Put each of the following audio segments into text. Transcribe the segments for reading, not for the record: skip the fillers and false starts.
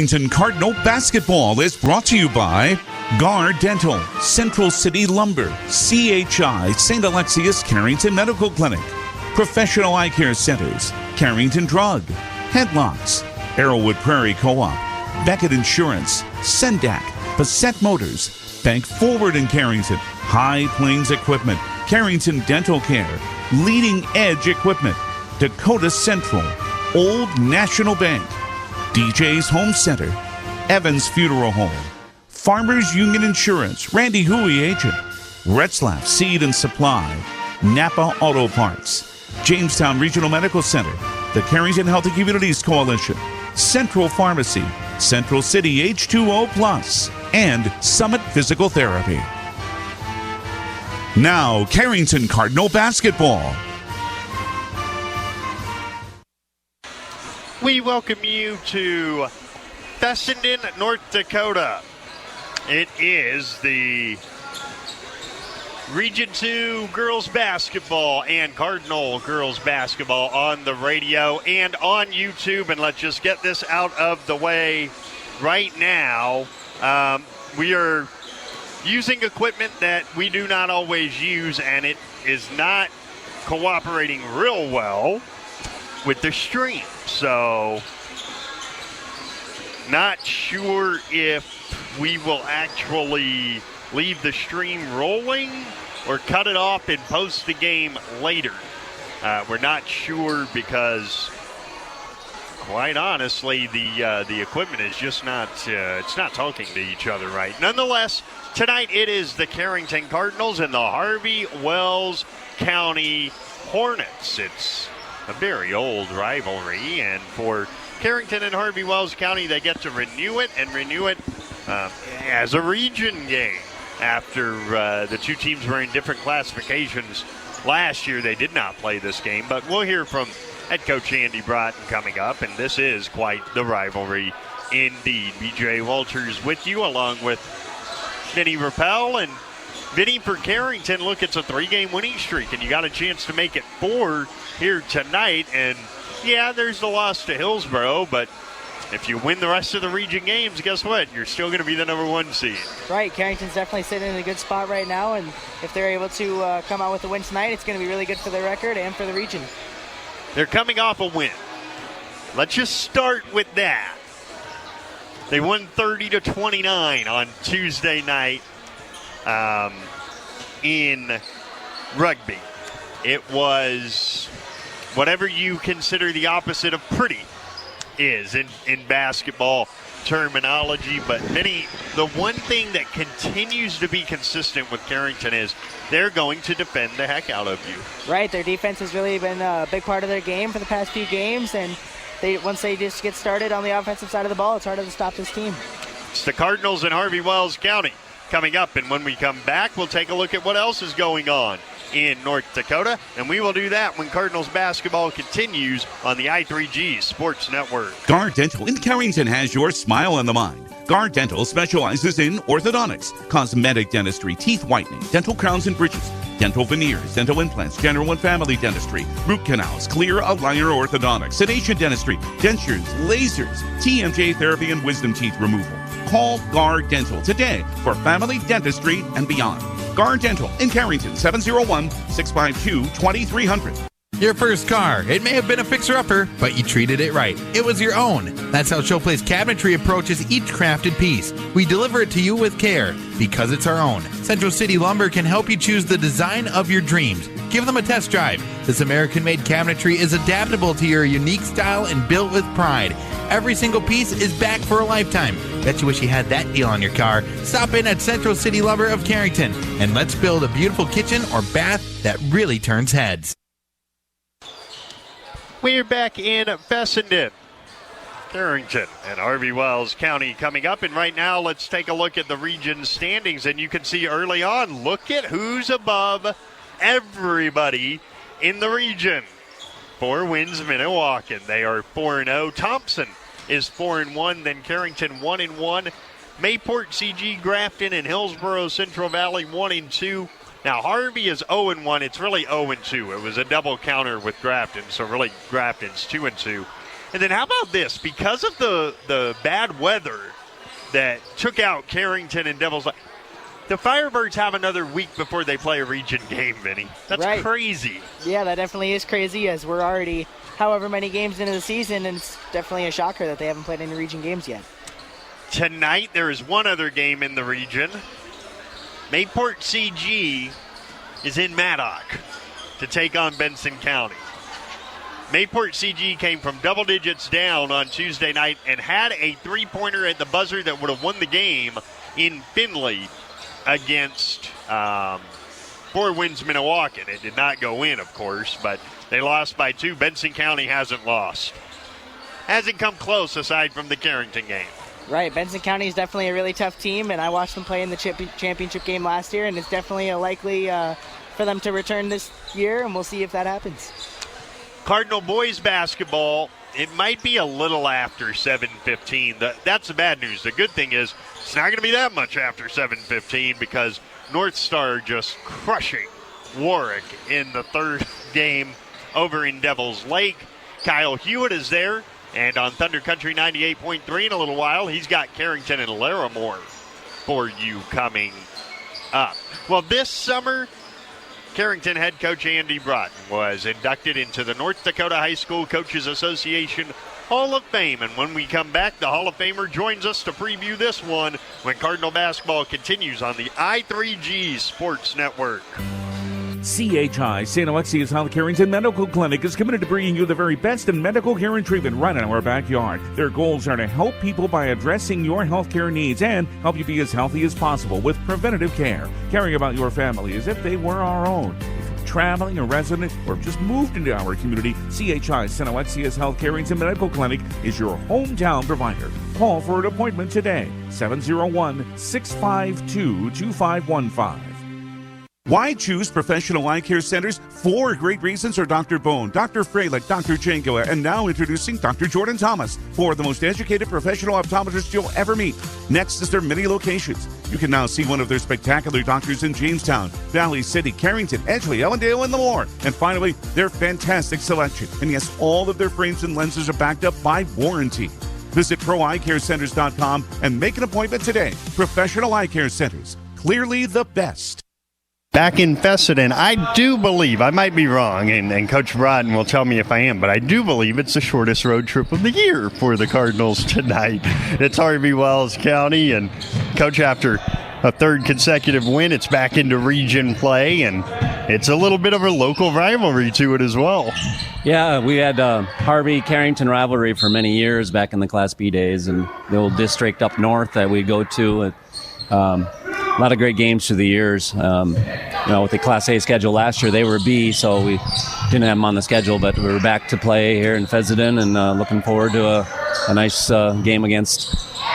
Carrington Cardinal basketball is brought to you by Gar Dental, Central City Lumber, CHI, St. Alexius Carrington Medical Clinic, Professional Eye Care Centers, Carrington Drug, Headlocks, Arrowwood Prairie Co-op, Beckett Insurance, Sendak, Bassett Motors, Bank Forward in Carrington, High Plains Equipment, Carrington Dental Care, Leading Edge Equipment, Dakota Central, Old National Bank, DJ's Home Center, Evans Funeral Home, Farmers Union Insurance, Randy Huey Agent, Retzlaff Seed and Supply, Napa Auto Parts, Jamestown Regional Medical Center, the Carrington Healthy Communities Coalition, Central Pharmacy, Central City H2O Plus, and Summit Physical Therapy. Now, Carrington Cardinal basketball. We welcome you to Fessenden, North Dakota. It is the Region 2 girls basketball and Cardinal girls basketball on the radio and on YouTube. And let's just get this out of the way right now. We are using equipment that we do not always use, and it is not cooperating real well with the stream. So, not sure if we will actually leave the stream rolling or cut it off and post the game later. We're not sure because, quite honestly, the equipment is just not it's not talking to each other right. Nonetheless, tonight it is the Carrington Cardinals and the Harvey Wells County Hornets. It's a very old rivalry, and for Carrington and Harvey Wells County, they get to renew it as a region game. After the two teams were in different classifications last year, they did not play this game, but we'll hear from head coach Andy Broughton coming up, and this is quite the rivalry indeed. BJ Walters with you, along with Vinny Rappel. And Vinny, for Carrington, look, it's a 3-game winning streak, and you got a chance to make it 4 here tonight. And yeah, there's the loss to Hillsboro, but if you win the rest of the region games, guess what? You're still going to be the number 1 seed. Right, Carrington's definitely sitting in a good spot right now, and if they're able to come out with a win tonight, it's going to be really good for their record and for the region. They're coming off a win. Let's just start with that. They won 30-29 on Tuesday night in rugby. It was whatever you consider the opposite of pretty is in basketball terminology. But Vinny, the one thing that continues to be consistent with Carrington is they're going to defend the heck out of you. Right, their defense has really been a big part of their game for the past few games, and once they just get started on the offensive side of the ball, it's harder to stop this team. It's the Cardinals in Harvey Wells County coming up, and when we come back, we'll take a look at what else is going on in North Dakota, and we will do that when Cardinals basketball continues on the I3G Sports Network. Gar Dental in Carrington has your smile on the mind. Gar Dental specializes in orthodontics, cosmetic dentistry, teeth whitening, dental crowns and bridges, dental veneers, dental implants, general and family dentistry, root canals, clear aligner orthodontics, sedation dentistry, dentures, lasers, TMJ therapy, and wisdom teeth removal. Call Gar Dental today for family dentistry and beyond. Gar Dental in Carrington, 701-652-2300. Your first car. It may have been a fixer-upper, but you treated it right. It was your own. That's how Showplace Cabinetry approaches each crafted piece. We deliver it to you with care, because it's our own. Central City Lumber can help you choose the design of your dreams. Give them a test drive. This American-made cabinetry is adaptable to your unique style and built with pride. Every single piece is back for a lifetime. Bet you wish you had that deal on your car. Stop in at Central City Lumber of Carrington, and let's build a beautiful kitchen or bath that really turns heads. We're back in Fessenden, Carrington, and Harvey Wells County coming up. And right now, let's take a look at the region standings. And you can see early on, look at who's above everybody in the region. 4 wins, Minnewacan. They are 4-0. Thompson is 4-1. Then Carrington 1-1. Mayport, CG, Grafton, and Hillsboro Central Valley 1-2. Now, Harvey is 0-1. It's really 0-2. It was a double counter with Grafton, so really Grafton's 2-2. And then how about this? Because of the bad weather that took out Carrington and Devils, the Firebirds have another week before they play a region game, Vinny. That's right. Crazy. Yeah, that definitely is crazy, as we're already however many games into the season, and it's definitely a shocker that they haven't played any region games yet. Tonight, there is one other game in the region. Mayport CG is in Maddock to take on Benson County. Mayport CG came from double digits down on Tuesday night and had a three-pointer at the buzzer that would have won the game in Findlay against Four Winds Minnewacan. It did not go in, of course, but they lost by 2. Benson County hasn't lost. Hasn't come close aside from the Carrington game. Right, Benson County is definitely a really tough team, and I watched them play in the championship game last year, and it's definitely a likely for them to return this year, and we'll see if that happens. Cardinal boys basketball, it might be a little after 7:15. That's the bad news. The good thing is it's not going to be that much after 7:15 because North Star just crushing Warwick in the third game over in Devil's Lake. Kyle Hewitt is there. And on Thunder Country 98.3 in a little while, he's got Carrington and Larimore for you coming up. Well, this summer, Carrington head coach Andy Broughton was inducted into the North Dakota High School Coaches Association Hall of Fame. And when we come back, the Hall of Famer joins us to preview this one when Cardinal basketball continues on the I3G Sports Network. CHI St. Alexius Health Carrington Medical Clinic is committed to bringing you the very best in medical care and treatment right in our backyard. Their goals are to help people by addressing your health care needs and help you be as healthy as possible with preventative care, caring about your family as if they were our own. If you're traveling, a resident, or just moved into our community, CHI St. Alexius Health Carrington Medical Clinic is your hometown provider. Call for an appointment today, 701-652-2515. Why choose professional eye care centers? 4 great reasons are Dr. Bone, Dr. Freilich, Dr. Jankoa, and now introducing Dr. Jordan Thomas, 4 of the most educated professional optometrists you'll ever meet. Next is their many locations. You can now see one of their spectacular doctors in Jamestown, Valley City, Carrington, Edgeley, Ellendale, and more. And finally, their fantastic selection. And yes, all of their frames and lenses are backed up by warranty. Visit ProEyeCareCenters.com and make an appointment today. Professional Eye Care Centers, clearly the best. Back in Fessenden, I do believe, I might be wrong, and Coach Broughton will tell me if I am, but I do believe it's the shortest road trip of the year for the Cardinals tonight. It's Harvey Wells County, and Coach, after a third consecutive win, it's back into region play, and it's a little bit of a local rivalry to it as well. Yeah, we had Harvey-Carrington rivalry for many years back in the Class B days, and the old district up north that we go to. A lot of great games through the years. With the Class A schedule last year, they were B, so we didn't have them on the schedule, but we were back to play here in Fessenden and looking forward to a nice game against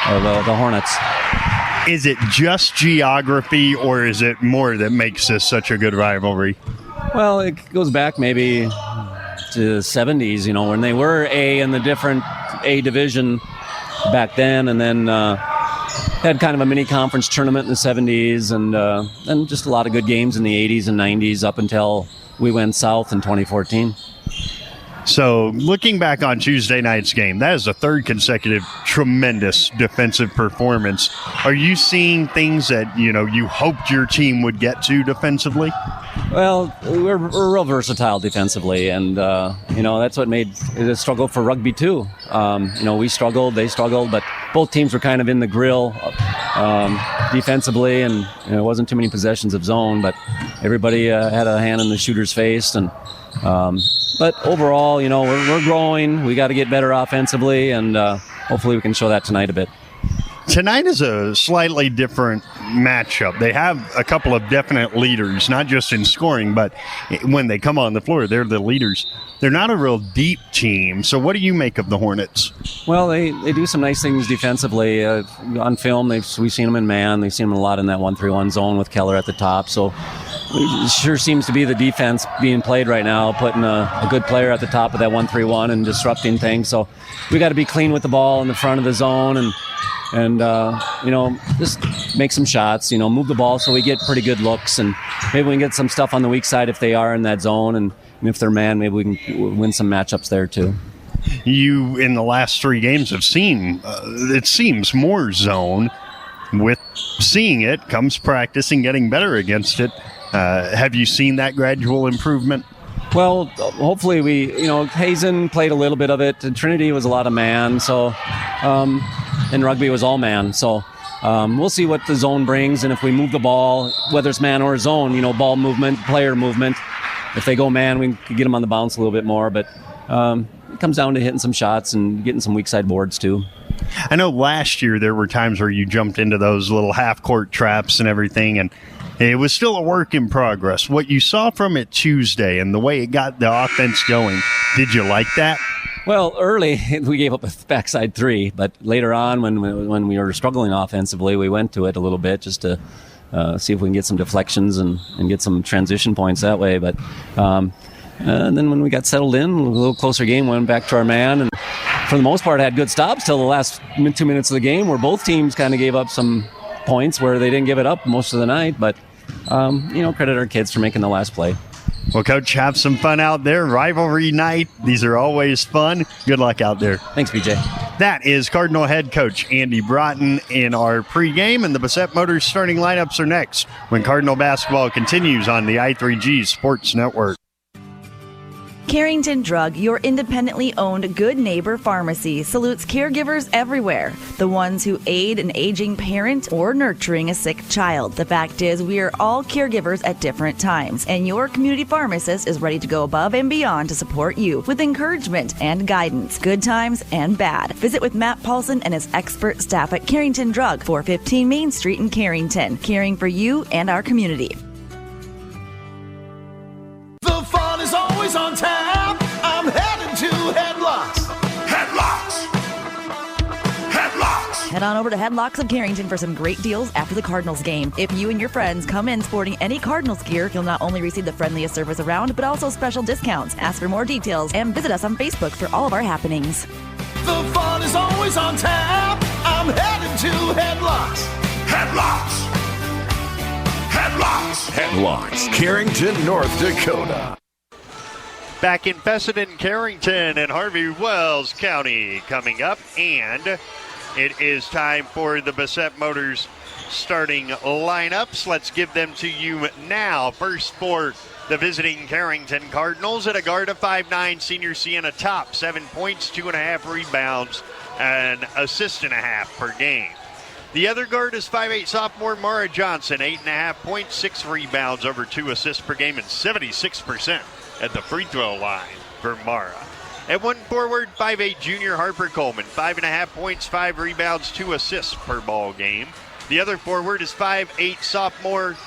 the Hornets. Is it just geography, or is it more that makes this such a good rivalry? Well, it goes back maybe to the 70s, when they were A in the different A division back then, and then had kind of a mini conference tournament in the 70s, and just a lot of good games in the 80s and 90s up until we went south in 2014. So looking back on Tuesday night's game, that is the third consecutive tremendous defensive performance. Are you seeing things that, you hoped your team would get to defensively? Well, we're real versatile defensively, and, that's what made it a struggle for rugby, too. We struggled, they struggled, but both teams were kind of in the grill defensively, and it wasn't too many possessions of zone, but everybody had a hand in the shooter's face. But overall, we're growing. We got to get better offensively, and hopefully we can show that tonight a bit. Tonight is a slightly different matchup. They have a couple of definite leaders, not just in scoring, but when they come on the floor, they're the leaders. They're not a real deep team. So what do you make of the Hornets? Well, they do some nice things defensively. On film, we've seen them in man. They've seen them a lot in that 1-3-1 zone with Keller at the top. So it sure seems to be the defense being played right now, putting a good player at the top of that 1-3-1 and disrupting things. So we got to be clean with the ball in the front of the zone and just make some shots, move the ball so we get pretty good looks, and maybe we can get some stuff on the weak side if they are in that zone, and if they're man, maybe we can win some matchups there too. you in the last 3 games have seen, it seems, more zone. With seeing it comes practice and getting better against it. Have you seen that gradual improvement? Well, hopefully Hazen played a little bit of it. And Trinity was a lot of man, so and rugby was all man. So we'll see what the zone brings, and if we move the ball, whether it's man or zone, ball movement, player movement. If they go man, we can get them on the bounce a little bit more. But it comes down to hitting some shots and getting some weak side boards too. I know last year there were times where you jumped into those little half-court traps and everything, and it was still a work in progress. What you saw from it Tuesday and the way it got the offense going, did you like that? Well, early we gave up a backside 3, but later on when we were struggling offensively, we went to it a little bit just to see if we can get some deflections and get some transition points that way. But and then when we got settled in, a little closer game, went back to our man, and for the most part had good stops till the last 2 minutes of the game, where both teams kind of gave up some points where they didn't give it up most of the night. But credit our kids for making the last play. Well, Coach, have some fun out there. Rivalry night. These are always fun. Good luck out there. Thanks, BJ. That is Cardinal head coach Andy Broughton in our pregame, and the Bassett Motors starting lineups are next when Cardinal basketball continues on the I3G Sports Network. Carrington Drug, your independently owned Good Neighbor Pharmacy, salutes caregivers everywhere. The ones who aid an aging parent or nurturing a sick child. The fact is, we are all caregivers at different times, and your community pharmacist is ready to go above and beyond to support you with encouragement and guidance, good times and bad. Visit with Matt Paulson and his expert staff at Carrington Drug, 415 Main Street in Carrington, caring for you and our community. The fun is always on tap. I'm headed to Headlocks. Headlocks. Headlocks. Head on over to Headlocks of Carrington for some great deals after the Cardinals game. If you and your friends come in sporting any Cardinals gear, you'll not only receive the friendliest service around, but also special discounts. Ask for more details and visit us on Facebook for all of our happenings. The fun is always on tap. I'm headed to Headlocks. Headlocks. Headlocks. Headlocks, Carrington, North Dakota. Back in Fessenden, Carrington, and Harvey, Wells County coming up, and it is time for the Bassett Motors starting lineups. Let's give them to you now. First for the visiting Carrington Cardinals, at a guard of 5'9", senior Sienna Top, 7 points, 2.5 rebounds, and assist and a half per game. The other guard is 5'8", sophomore Mara Johnson, 8.5 points, 6 rebounds, over 2 assists per game, and 76% at the free throw line for Mara. At one forward, 5'8", junior Harper Coleman, 5.5 points, 5 rebounds, 2 assists per ball game. The other forward is 5'8", sophomore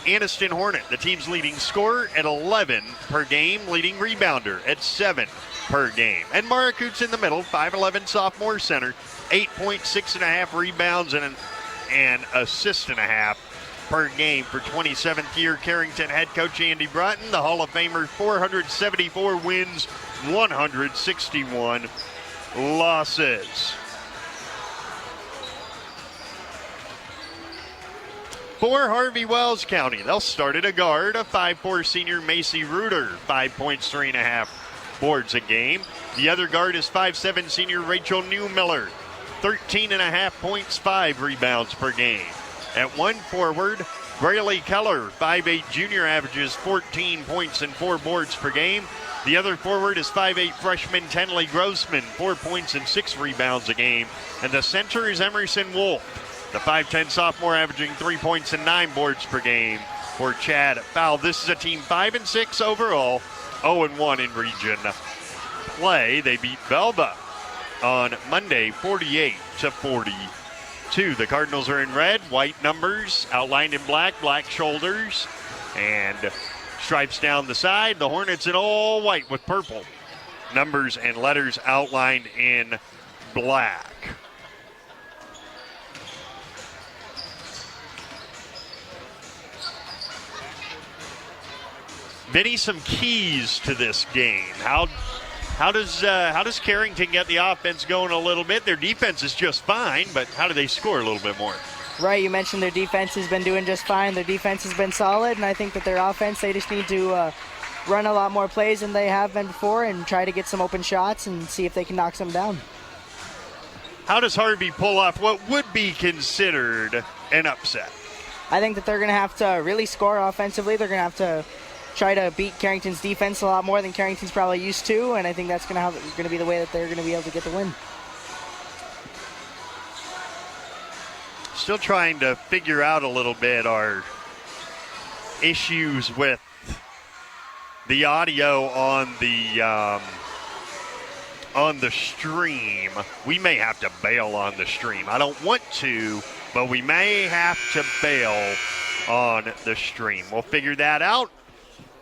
Aniston Hornet, the team's leading scorer at 11 per game, leading rebounder at 7 per game. And Mara Coots in the middle, 5'11", sophomore center, 8 points, 6.5 rebounds, and an assist and a half per game for 27th year Carrington head coach Andy Broughton. The Hall of Famer, 474 wins, 161 losses. For Harvey Wells County, they'll start at a guard, a 5'4" senior Macy Reuter, 5 points, 3.5 boards a game. The other guard is 5'7" senior Rachel Newmiller, 13.5 points, 5 rebounds per game. At one forward, Braylee Keller, 5'8" junior, averages 14 points and 4 boards per game. The other forward is 5'8" freshman Tenley Grossman, 4 points and 6 rebounds a game. And the center is Emerson Wolf, the 5'10" sophomore, averaging 3 points and 9 boards per game for Chad Fowl. This is a team 5-6 overall, 0-1 in region play. They beat Velva on Monday, 48-42. The Cardinals are in red, white numbers outlined in black, black shoulders, and stripes down the side. The Hornets in all white with purple numbers and letters outlined in black. Vinny, some keys to this game. How does Carrington get the offense going a little bit? Their defense is just fine, but how do they score a little bit more? Right, you mentioned their defense has been doing just fine. Their defense has been solid, and I think that their offense, they just need to run a lot more plays than they have been before and try to get some open shots and see if they can knock some down. How does Harvey pull off what would be considered an upset? I think that they're going to have to really score offensively. They're going to have to try to beat Carrington's defense a lot more than Carrington's probably used to, and I think that's going to be the way that they're going to be able to get the win. Still trying to figure out a little bit our issues with the audio on the stream. We may have to bail on the stream. I don't want to, but we may have to bail on the stream. We'll figure that out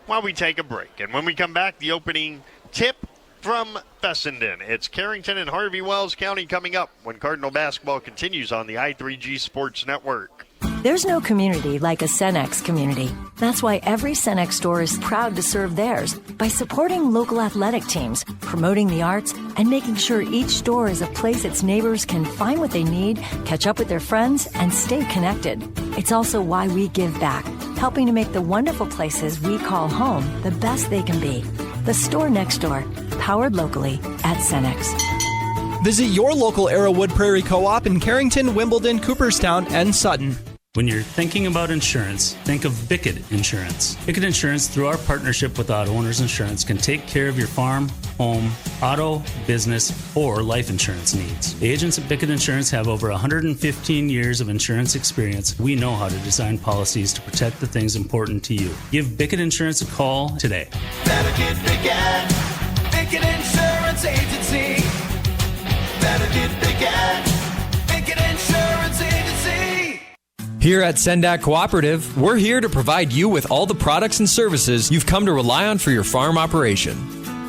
while we take a break. And when we come back, the opening tip from Fessenden. It's Carrington and Harvey Wells County coming up when Cardinal basketball continues on the I3G Sports Network. There's no community like a Cenex community. That's why every Cenex store is proud to serve theirs by supporting local athletic teams, promoting the arts, and making sure each store is a place its neighbors can find what they need, catch up with their friends, and stay connected. It's also why we give back, helping to make the wonderful places we call home the best they can be. The store next door, powered locally at Cenex. Visit your local Arrowwood Prairie Co-op in Carrington, Wimbledon, Cooperstown, and Sutton. When you're thinking about insurance, think of Bickett Insurance. Bickett Insurance, through our partnership with Auto Owners Insurance, can take care of your farm, home, auto, business, or life insurance needs. The agents at Bickett Insurance have over 115 years of insurance experience. We know how to design policies to protect the things important to you. Give Bickett Insurance a call today. Better get Bickett. Bickett Insurance Agency. Better get Bickett. Bickett Insurance Agency. Here at Sendak Cooperative, we're here to provide you with all the products and services you've come to rely on for your farm operation.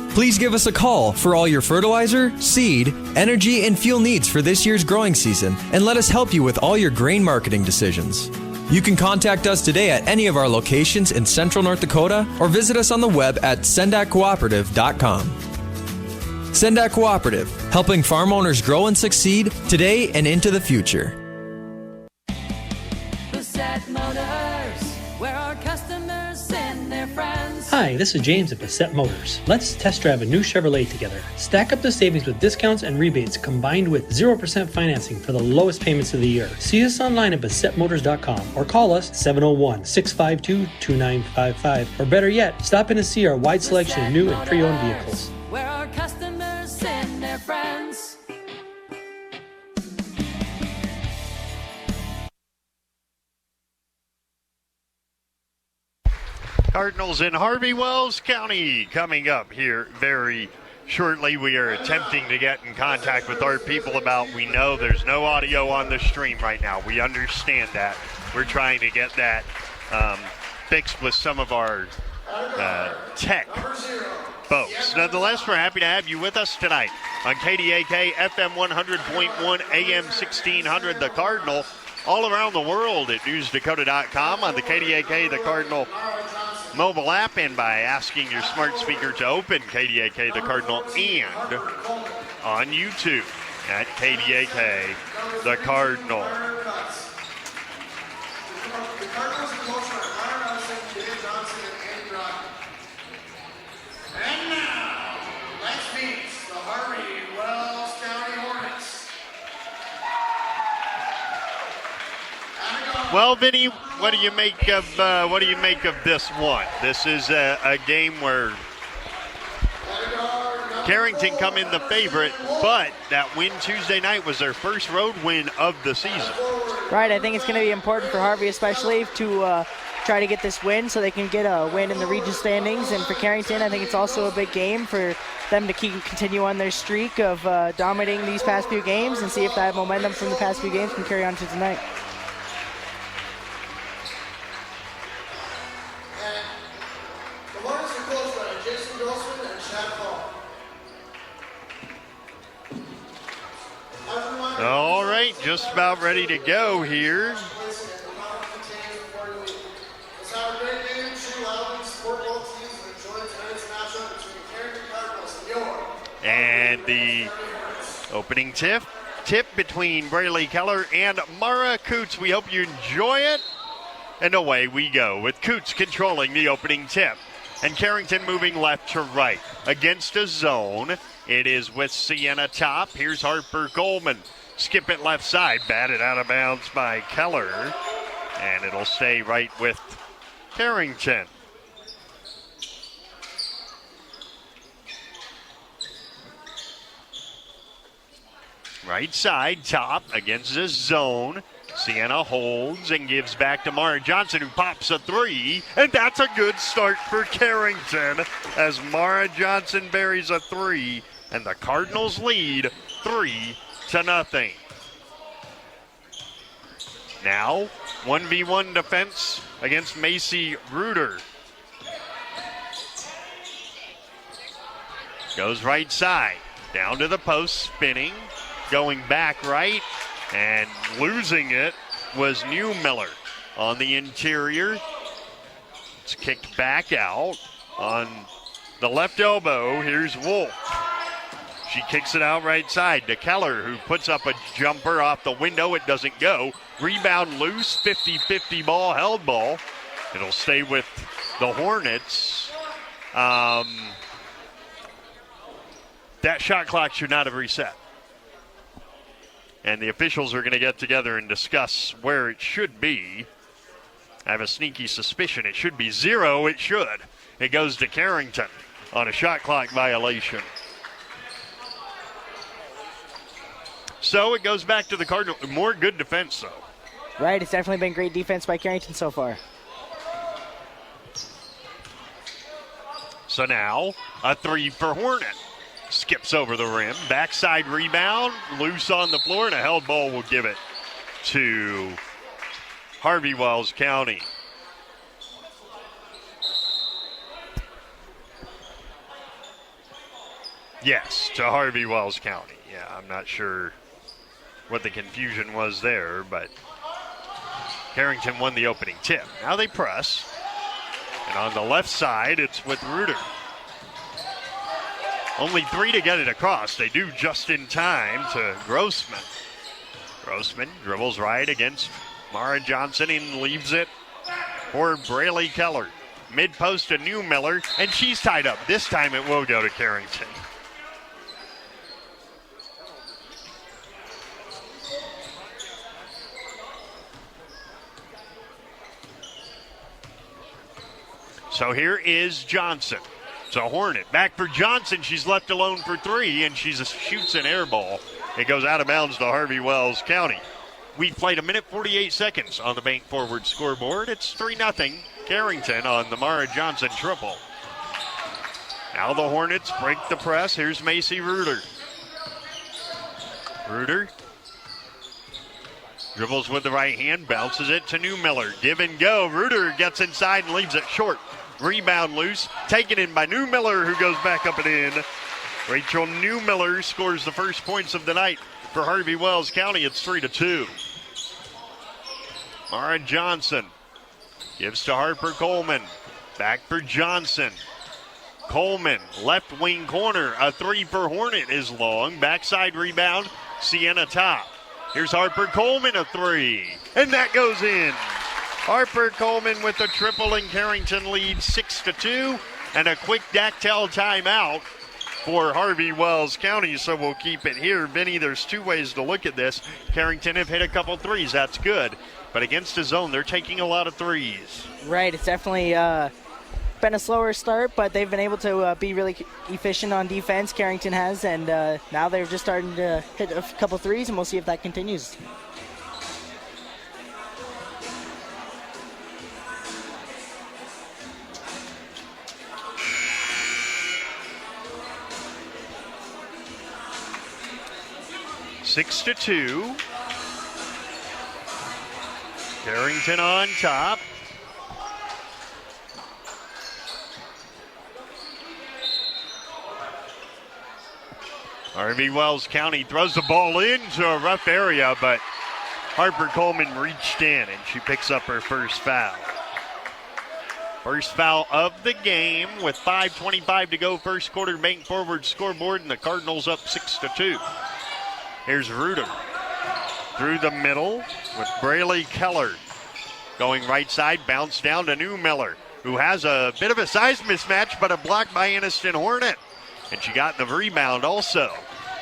Please give us a call for all your fertilizer, seed, energy, and fuel needs for this year's growing season, and let us help you with all your grain marketing decisions. You can contact us today at any of our locations in Central North Dakota or visit us on the web at sendakcooperative.com. Sendak Cooperative, helping farm owners grow and succeed today and into the future. Hi, this is James at Bassett Motors. Let's test drive a new Chevrolet together. Stack up the savings with discounts and rebates combined with 0% financing for the lowest payments of the year. See us online at BassettMotors.com or call us 701-652-2955. Or better yet, stop in to see our wide selection of new and pre-owned vehicles. Where our customers send their friends. Cardinals in Harvey Wells County coming up here very shortly. We are attempting to get in contact with our people about, we know there's no audio on the stream right now. We understand that. We're trying to get that fixed with some of our tech folks. Nonetheless, we're happy to have you with us tonight on KDAK FM 100.1 AM 1600 The Cardinal, all around the world at newsdakota.com, on the KDAK The Cardinal mobile app, and by asking your smart speaker to open KDAK The Cardinal, and on YouTube at KDAK The Cardinal. And now, let's meet the Harvey Wells County Hornets. Well, Vinny, what do you make of this one? This is a game where Carrington come in the favorite, but that win Tuesday night was their first road win of the season. Right, I think it's going to be important for Harvey especially to try to get this win so they can get a win in the region standings. And for Carrington, I think it's also a big game for them to continue on their streak of dominating these past few games and see if that momentum from the past few games can carry on to tonight. All right, just about ready to go here. And the opening tip between Braylee Keller and Mara Coots. We hope you enjoy it. And away we go with Coots controlling the opening tip. And Carrington moving left to right. Against a zone, it is with Sienna top. Here's Harper Coleman. Skip it left side. Batted out of bounds by Keller. And it'll stay right with Carrington. Right side, top against the zone. Sienna holds and gives back to Mara Johnson, who pops a three. And that's a good start for Carrington as Mara Johnson buries a three. And the Cardinals lead 3-0. Now, 1v1 defense against Macy Reuter. Goes right side, down to the post, spinning, going back right, and losing it was Newmiller on the interior. It's kicked back out on the left elbow. Here's Wolf. She kicks it out right side to Keller, who puts up a jumper off the window. It doesn't go. Rebound loose, 50-50 ball, held ball. It'll stay with the Hornets. That shot clock should not have reset. And the officials are going to get together and discuss where it should be. I have a sneaky suspicion it should be 0. It should. It goes to Carrington on a shot clock violation. So it goes back to the Cardinals. More good defense, though. Right, it's definitely been great defense by Carrington so far. So now, a three for Hornet. Skips over the rim. Backside rebound, loose on the floor, and a held ball will give it to Harvey Wells County. Yes, to Harvey Wells County. Yeah, I'm not sure what the confusion was there, but Carrington won the opening tip. Now they press. And on the left side, it's with Reuter. Only 3 to get it across. They do just in time to Grossman. Grossman dribbles right against Mara Johnson and leaves it for Braley Keller. Mid-post to Newmiller, and she's tied up. This time it will go to Carrington. So here is Johnson. So Hornet back for Johnson. She's left alone for 3, and she shoots an air ball. It goes out of bounds to Harvey Wells County. We've played 1:48 seconds on the Bank Forward scoreboard. It's 3-0 Carrington on the Mara Johnson triple. Now the Hornets break the press. Here's Macy Reuter. Reuter dribbles with the right hand, bounces it to Newmiller. Give and go. Reuter gets inside and leaves it short. Rebound loose, taken in by Newmiller, who goes back up and in. Rachel Newmiller scores the first points of the night for Harvey Wells County. It's 3-2. Mara Johnson gives to Harper Coleman. Back for Johnson. Coleman, left wing corner. A 3 for Hornet is long. Backside rebound, Sienna top. Here's Harper Coleman, a 3. And that goes in. Harper Coleman with a triple, and Carrington leads 6-2. And a quick Dactyl timeout for Harvey Wells County, so we'll keep it here. Vinny, there's 2 ways to look at this. Carrington have hit a couple threes. That's good. But against his zone, they're taking a lot of threes. Right, it's definitely been a slower start, but they've been able to be really efficient on defense, Carrington has, and now they're just starting to hit a couple threes, and we'll see if that continues. Six to 2. Carrington on top. Harvey Wells County throws the ball into a rough area, but Harper Coleman reached in, and she picks up her first foul. First foul of the game with 5:25 to go. First quarter, Bank Forward scoreboard, and the Cardinals up 6-2. Here's Reuter through the middle with Braley Keller. Going right side, bounce down to Newmiller. who has a bit of a size mismatch, but a block by Anniston Hornet. And she got the rebound also.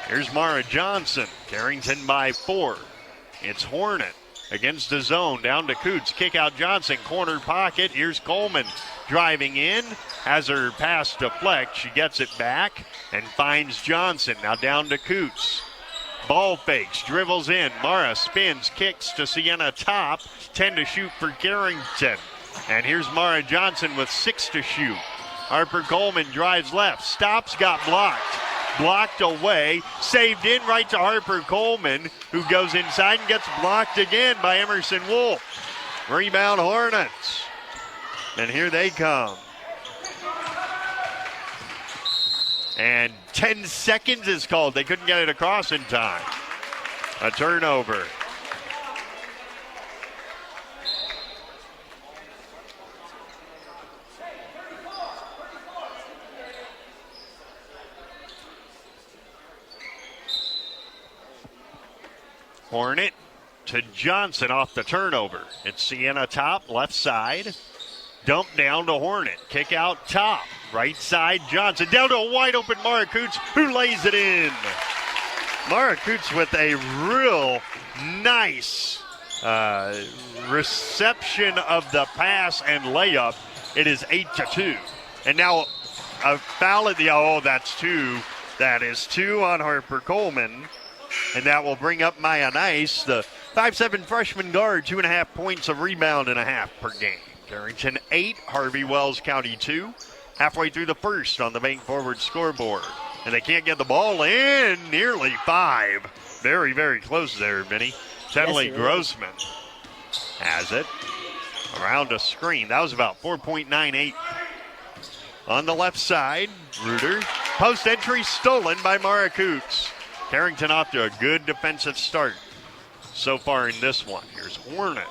Here's Mara Johnson. Carrington by 4. It's Hornet against the zone. Down to Coots. Kick out Johnson. Corner pocket. Here's Coleman driving in. Has her pass deflect. She gets it back and finds Johnson. Now down to Coots. Ball fakes. Dribbles in. Mara spins. Kicks to Sienna Top. 10 to shoot for Carrington. And here's Mara Johnson with 6 to shoot. Harper Coleman drives left. Stops. Got blocked. Blocked away, saved in right to Harper Coleman, who goes inside and gets blocked again by Emerson Wolf. Rebound Hornets. And here they come. And 10 seconds is called. They couldn't get it across in time. A turnover. Hornet to Johnson off the turnover. It's Sienna Top, left side. Dump down to Hornet. Kick out Top. Right side, Johnson. Down to a wide open Mara Coots, who lays it in. Mara Coots with a real nice reception of the pass and layup. It is 8-2. And now a foul at the, that's 2. That is 2 on Harper Coleman. And that will bring up Maya Nice, the 5'7" freshman guard, 2.5 points, a rebound and a half per game. Carrington 8, Harvey Wells County 2. Halfway through the first on the bank forward scoreboard. And they can't get the ball in, nearly 5. Very, very close there, Vinny. Tenley Grossman has it. Around a screen. That was about 4.98. On the left side, Reuter. Post entry stolen by Mara Coots. Carrington off to a good defensive start so far in this one. Here's Hornet.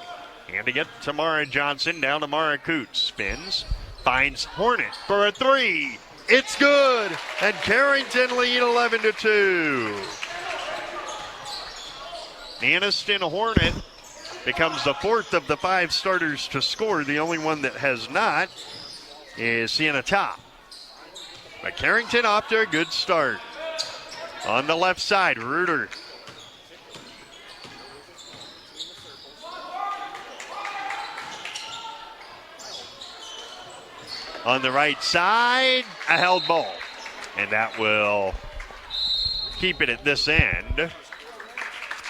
Handing it to Mara Johnson. Down to Mara Coots. Spins. Finds Hornet for a 3. It's good. And Carrington lead 11-2. Anniston Hornet becomes the 4th of the 5 starters to score. The only one that has not is Sienna Top. But Carrington off to a good start. On the left side, Reuter. On the right side, a held ball. And that will keep it at this end.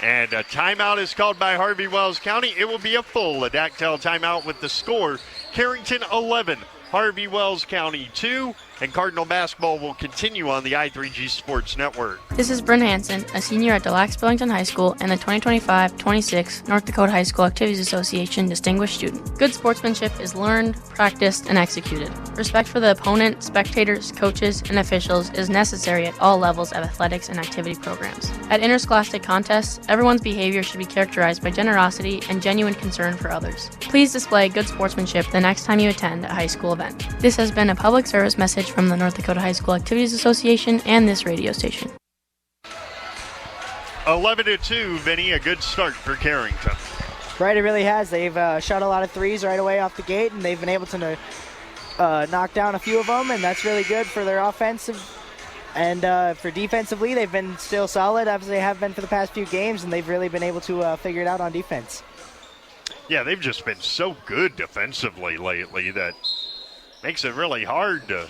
And a timeout is called by Harvey Wells County. It will be a full Dactyl timeout with the score. Carrington 11, Harvey Wells County 2. And Cardinal basketball will continue on the I3G Sports Network. This is Bryn Hansen, a senior at Des Lacs Billington High School and the 2025-26 North Dakota High School Activities Association Distinguished Student. Good sportsmanship is learned, practiced, and executed. Respect for the opponent, spectators, coaches, and officials is necessary at all levels of athletics and activity programs. At interscholastic contests, everyone's behavior should be characterized by generosity and genuine concern for others. Please display good sportsmanship the next time you attend a high school event. This has been a public service message from the North Dakota High School Activities Association and this radio station. 11-2, Vinny, a good start for Carrington. Right, it really has. They've shot a lot of threes right away off the gate, and they've been able to knock down a few of them, and that's really good for their offensive. And for defensively, they've been still solid, as they have been for the past few games, and they've really been able to figure it out on defense. Yeah, they've just been so good defensively lately that makes it really hard to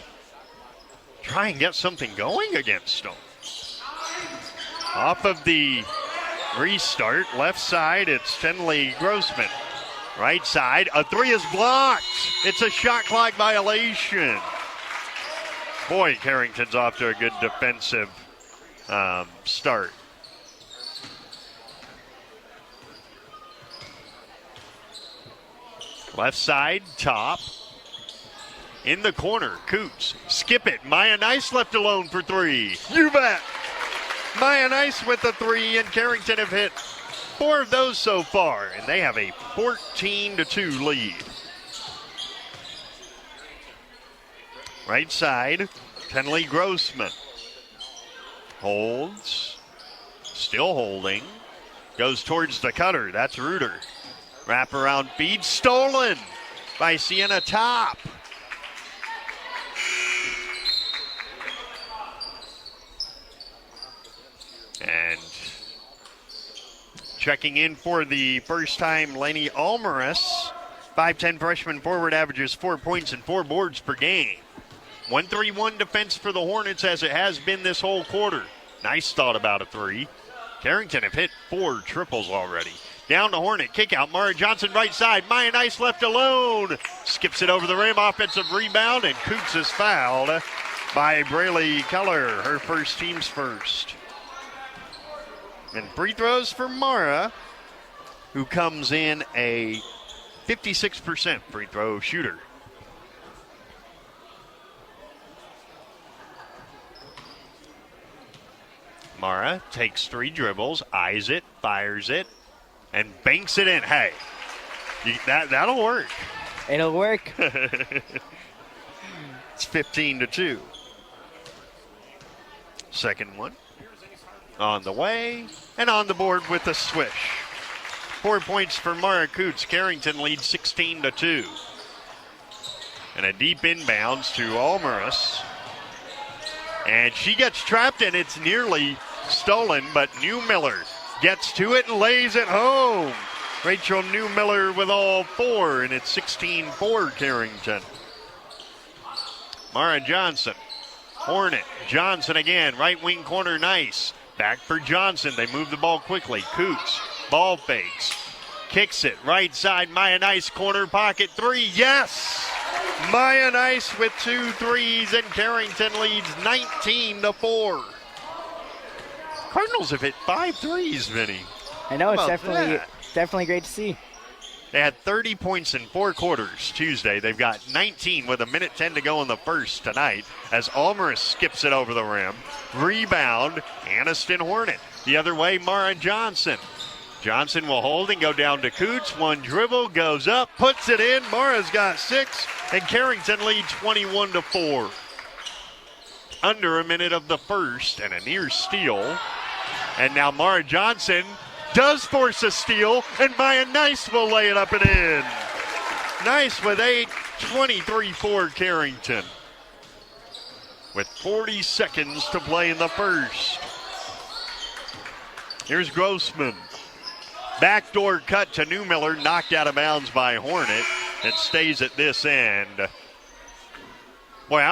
try and get something going against them. Off of the restart, left side, it's Tenley Grossman. Right side, a 3 is blocked. It's a shot clock violation. Boy, Carrington's off to a good defensive start. Left side, Top. In the corner, Coots. Skip it. Maya Nice left alone for 3. You bet. Maya Nice with the 3, and Carrington have hit 4 of those so far, and they have a 14-2 lead. Right side, Tenley Grossman. Holds. Still holding. Goes towards the cutter. That's Reuter. Wraparound feed stolen by Sienna Top. Checking in for the first time, Lenny Almaris. 5'10 freshman forward, averages 4 points and 4 boards per game. 1-3-1 defense for the Hornets, as it has been this whole quarter. Nice thought about a three. Carrington have hit 4 triples already. Down to Hornet, kick out, Mara Johnson right side. Maya Nice left alone. Skips it over the rim, offensive rebound, and Coots is fouled by Braylee Keller, her first, team's first. And free throws for Mara, who comes in a 56% free throw shooter. Mara takes 3 dribbles, eyes it, fires it, and banks it in. Hey, that'll work. It'll work. It's 15-2. Second one on the way and on the board with a swish. 4 points for Mara Coots. Carrington leads 16-2. And a deep inbounds to Almaris. And she gets trapped, and it's nearly stolen, but Newmiller gets to it and lays it home. Rachel Newmiller with all 4, and it's 16-4 Carrington. Mara Johnson. Hornet. Johnson again. Right wing corner, Nice. Back for Johnson. They move the ball quickly. Coots. Ball fakes. Kicks it. Right side. Maya Nice. Corner pocket. 3. Yes! Maya Nice with 2 threes, and Carrington leads 19-4. Cardinals have hit 5 threes, Vinny. I know, it's definitely great to see. They had 30 points in 4 quarters Tuesday. They've got 19 with 1:10 to go in the first tonight, as Almaris skips it over the rim. Rebound, Aniston Hornet. The other way, Mara Johnson. Johnson will hold and go down to Coots. 1 dribble, goes up, puts it in. Mara's got 6, and Carrington leads 21-4. Under a minute of the first, and a near steal. And now Mara Johnson does force a steal, and Maya Nice will lay it up and in. Nice with 8, 23-4 Carrington. With 40 seconds to play in the first. Here's Grossman. Backdoor cut to Newmiller, knocked out of bounds by Hornet. It stays at this end. Boy,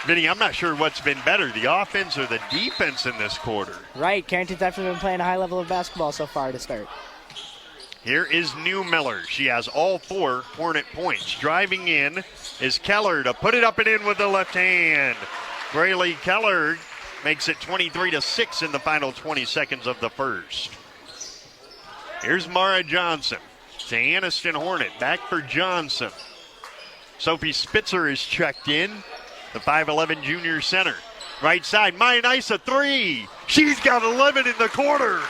Vinny, I'm not sure what's been better, the offense or the defense in this quarter. Right, Carrington's definitely been playing a high level of basketball so far to start. Here is Newmiller. She has all 4 Hornet points. Driving in is Keller to put it up and in with the left hand. Braylee Keller makes it 23-6 in the final 20 seconds of the first. Here's Mara Johnson to Aniston Hornet. Back for Johnson. Sophie Spitzer is checked in. The 5'11 junior center. Right side, Maya Nice a 3. She's got 11 in the quarter.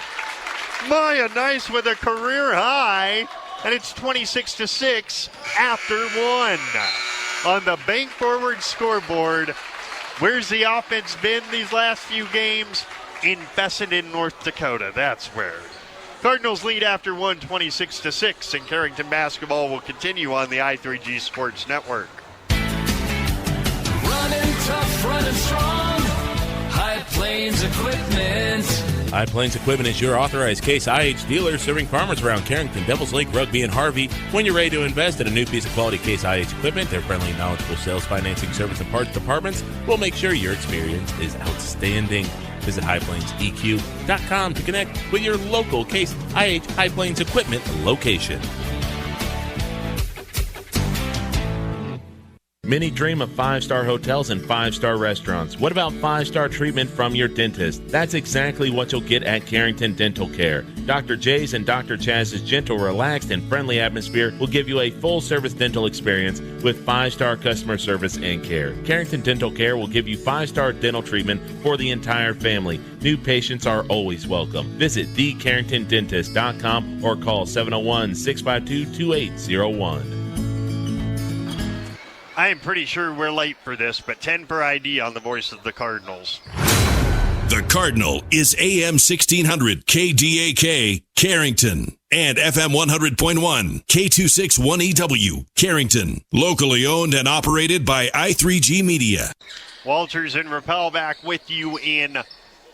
Maya Nice with a career high, and it's 26-6 after 1. On the bank forward scoreboard, where's the offense been these last few games? In Fessenden, North Dakota. That's where. Cardinals lead after 1, 26-6, and Carrington basketball will continue on the I3G Sports Network. Running tough, running strong. High Plains Equipment. High Plains Equipment is your authorized Case IH dealer, serving farmers around Carrington, Devils Lake, Rugby, and Harvey. When you're ready to invest in a new piece of quality Case IH equipment, their friendly and knowledgeable sales, financing, service, and parts departments will make sure your experience is outstanding. Visit highplainseq.com to connect with your local Case IH High Plains Equipment location. Many dream of 5-star hotels and 5-star restaurants. What about 5-star treatment from your dentist? That's exactly what you'll get at Carrington Dental Care. Dr. J's and Dr. Chaz's gentle, relaxed, and friendly atmosphere will give you a full-service dental experience with 5-star customer service and care. Carrington Dental Care will give you 5-star dental treatment for the entire family. New patients are always welcome. Visit thecarringtondentist.com or call 701-652-2801. I am pretty sure we're late for this, but 10 per ID on the voice of the Cardinals. The Cardinal is AM 1600 KDAK, Carrington, and FM 100.1 K261EW, Carrington. Locally owned and operated by I3G Media. Walters and Rappel back with you in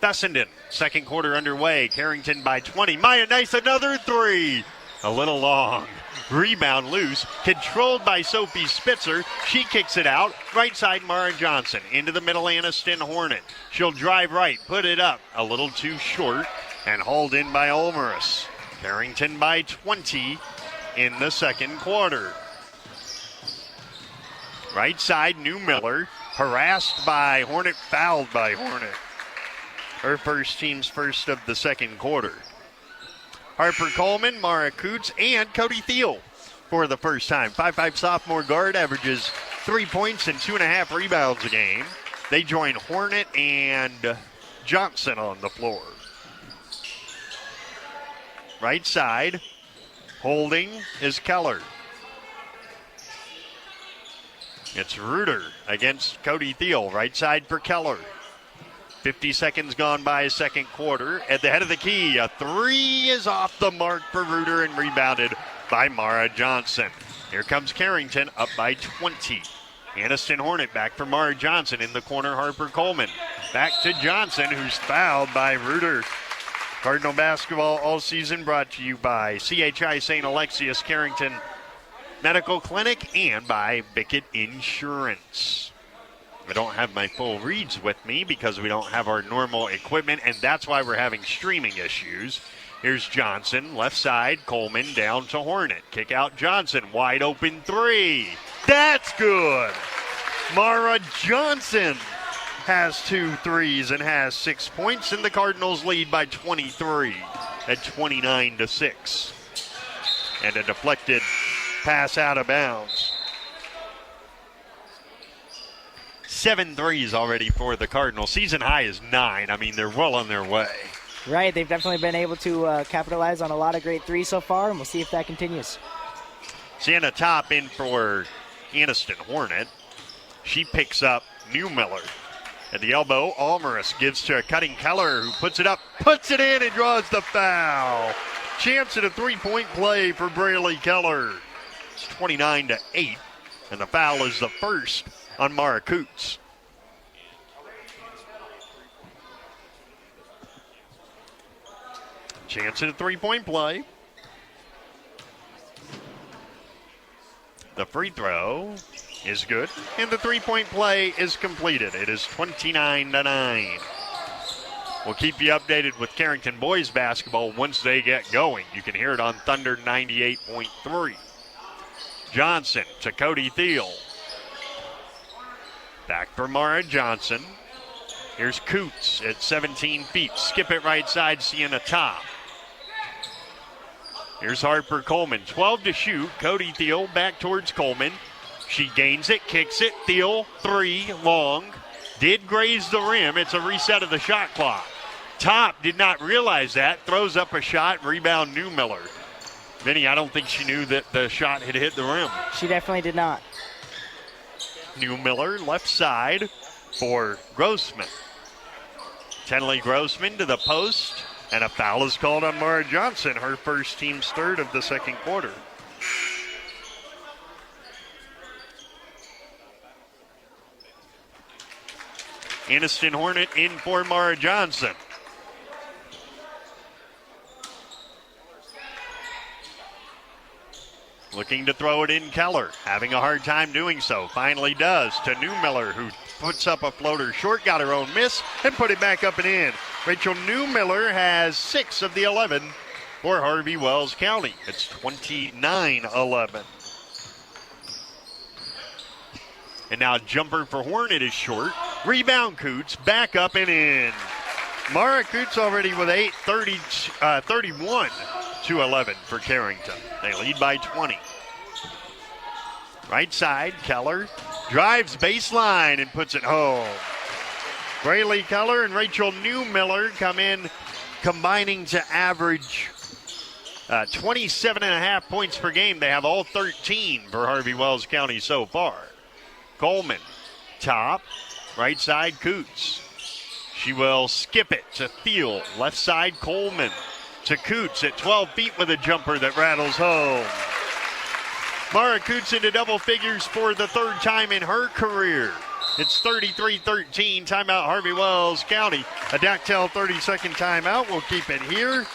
Fessenden, second quarter underway. Carrington by 20. Maya Nice, another three. A little long. Rebound loose. Controlled by Sophie Spitzer. She kicks it out. Right side, Mara Johnson. Into the middle, Aniston Hornet. She'll drive right, put it up. A little too short. And hauled in by Olmerus. Carrington by 20 in the second quarter. Right side, New Miller. Harassed by Hornet, fouled by Hornet. Her team's first of the second quarter. Harper Coleman, Mara Coots, and Cody Thiel for the first time. 5'5" sophomore guard averages 3 points and 2.5 rebounds a game. They join Hornet and Johnson on the floor. Right side, holding is Keller. It's Reuter against Cody Thiel. Right side for Keller. 50 seconds gone by second quarter. At the head of the key, a three is off the mark for Reuter and rebounded by Mara Johnson. Here comes Carrington up by 20. Aniston Hornet back for Mara Johnson in the corner, Harper Coleman. Back to Johnson, who's fouled by Reuter. Cardinal basketball all season brought to you by CHI St. Alexius Carrington Medical Clinic and by Bickett Insurance. I don't have my full reads with me because we don't have our normal equipment, and that's why we're having streaming issues. Here's Johnson, left side, Coleman down to Hornet. Kick out Johnson, wide open three. That's good. Mara Johnson has 2 threes and has 6 points, and the Cardinals lead by 23 at 29-6. And a deflected pass out of bounds. 7 threes already for the Cardinals. Season high is 9. I mean, they're well on their way. Right, they've definitely been able to capitalize on a lot of great threes so far, and we'll see if that continues. Sienna Top in for Aniston Hornet. She picks up New Miller. At the elbow, Almerus gives to Cutting Keller, who puts it up, puts it in, and draws the foul. Chance at a three-point play for Braley Keller. It's 29-8, and the foul is the first on Mara Coots. Chance at a three-point play. The free throw is good, and the three-point play is completed. It is 29-9. We'll keep you updated with Carrington boys basketball once they get going. You can hear it on Thunder 98.3. Johnson to Cody Thiel. Back for Mara Johnson. Here's Coots at 17 feet. Skip it right side, Sienna Top. Here's Harper Coleman. 12 to shoot. Cody Thiel back towards Coleman. She gains it, kicks it. Thiel, three, long. Did graze the rim. It's a reset of the shot clock. Top did not realize that. Throws up a shot. Rebound, New Miller. Vinny, I don't think she knew that the shot had hit the rim. She definitely did not. New Miller, left side for Grossman. Tenley Grossman to the post, and a foul is called on Mara Johnson, her first team's third of the second quarter. Aniston Hornet in for Mara Johnson. Looking to throw it in Keller, having a hard time doing so. Finally does to New Miller, who puts up a floater short, got her own miss, and put it back up and in. Rachel New Miller has 6 of the 11 for Harvey Wells County. It's 29-11. And now a jumper for Hornet is short. Rebound Coots, back up and in. Mara Coots already with 8, 31-11 for Carrington. They lead by 20. Right side, Keller drives baseline and puts it home. Braley Keller and Rachel New Miller come in combining to average 27.5 points per game. They have all 13 for Harvey Wells County so far. Coleman, top, right side, Coots. She will skip it to Thiel, left side, Coleman. To Coots at 12 feet with a jumper that rattles home. Mara Coots into double figures for the third time in her career. It's 33-13. Timeout, Harvey Wells County. A Dactyl 30-second timeout. We'll keep it here.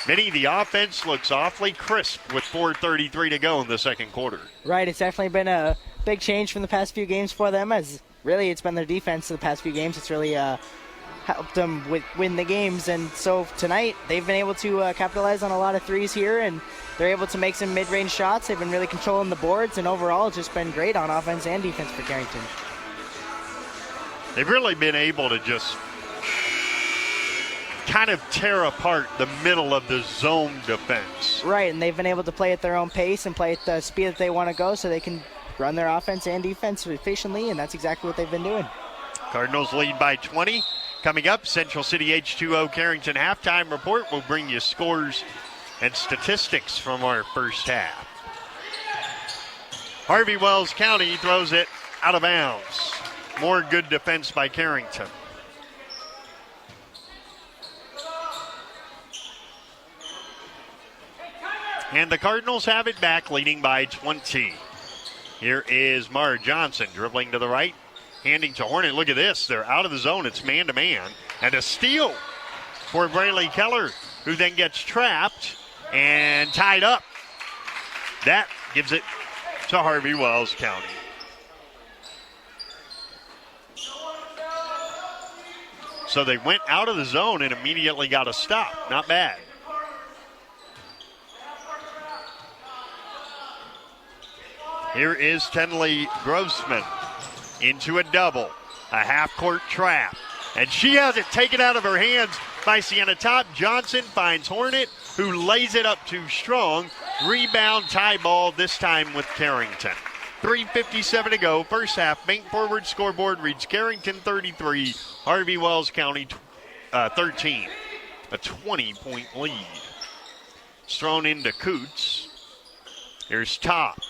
Minnie, the offense looks awfully crisp with 4:33 to go in the second quarter. Right, it's definitely been a big change from the past few games for them, as really it's been their defense the past few games. It's really helped them win the games, and so tonight they've been able to capitalize on a lot of threes here, and they're able to make some mid-range shots. They've been really controlling the boards, and overall it's just been great on offense and defense for Carrington. They've really been able to just kind of tear apart the middle of the zone defense. Right, and they've been able to play at their own pace and play at the speed that they want to go so they can run their offense and defense efficiently, and that's exactly what they've been doing. Cardinals lead by 20. Coming up, Central City H2O Carrington halftime report. We'll bring you scores and statistics from our first half. Harvey Wells County throws it out of bounds. More good defense by Carrington. And the Cardinals have it back, leading by 20. Here is Mara Johnson dribbling to the right, handing to Hornet. Look at this. They're out of the zone. It's man-to-man. And a steal for Braylee Keller, who then gets trapped and tied up. That gives it to Harvey Wells County. So they went out of the zone and immediately got a stop. Not bad. Here is Tenley Grossman into a double, a half-court trap. And she has it taken out of her hands by Sienna Top. Johnson finds Hornet, who lays it up too strong. Rebound, tie ball, this time with Carrington. 3:57 to go, first half. Bank Forward scoreboard reads Carrington 33, Harvey Wells County 13. A 20-point lead. It's thrown into Coots. Here's Top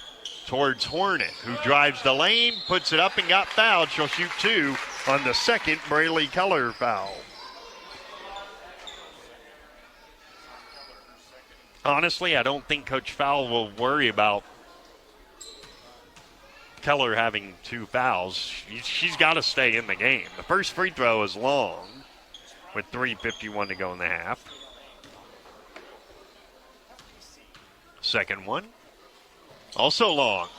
towards Hornet, who drives the lane, puts it up and got fouled. She'll shoot two on the second Braylee Keller foul. Honestly, I don't think Coach Fowl will worry about Keller having two fouls. She's got to stay in the game. The first free throw is long with 3:51 to go in the half. Second one, also long.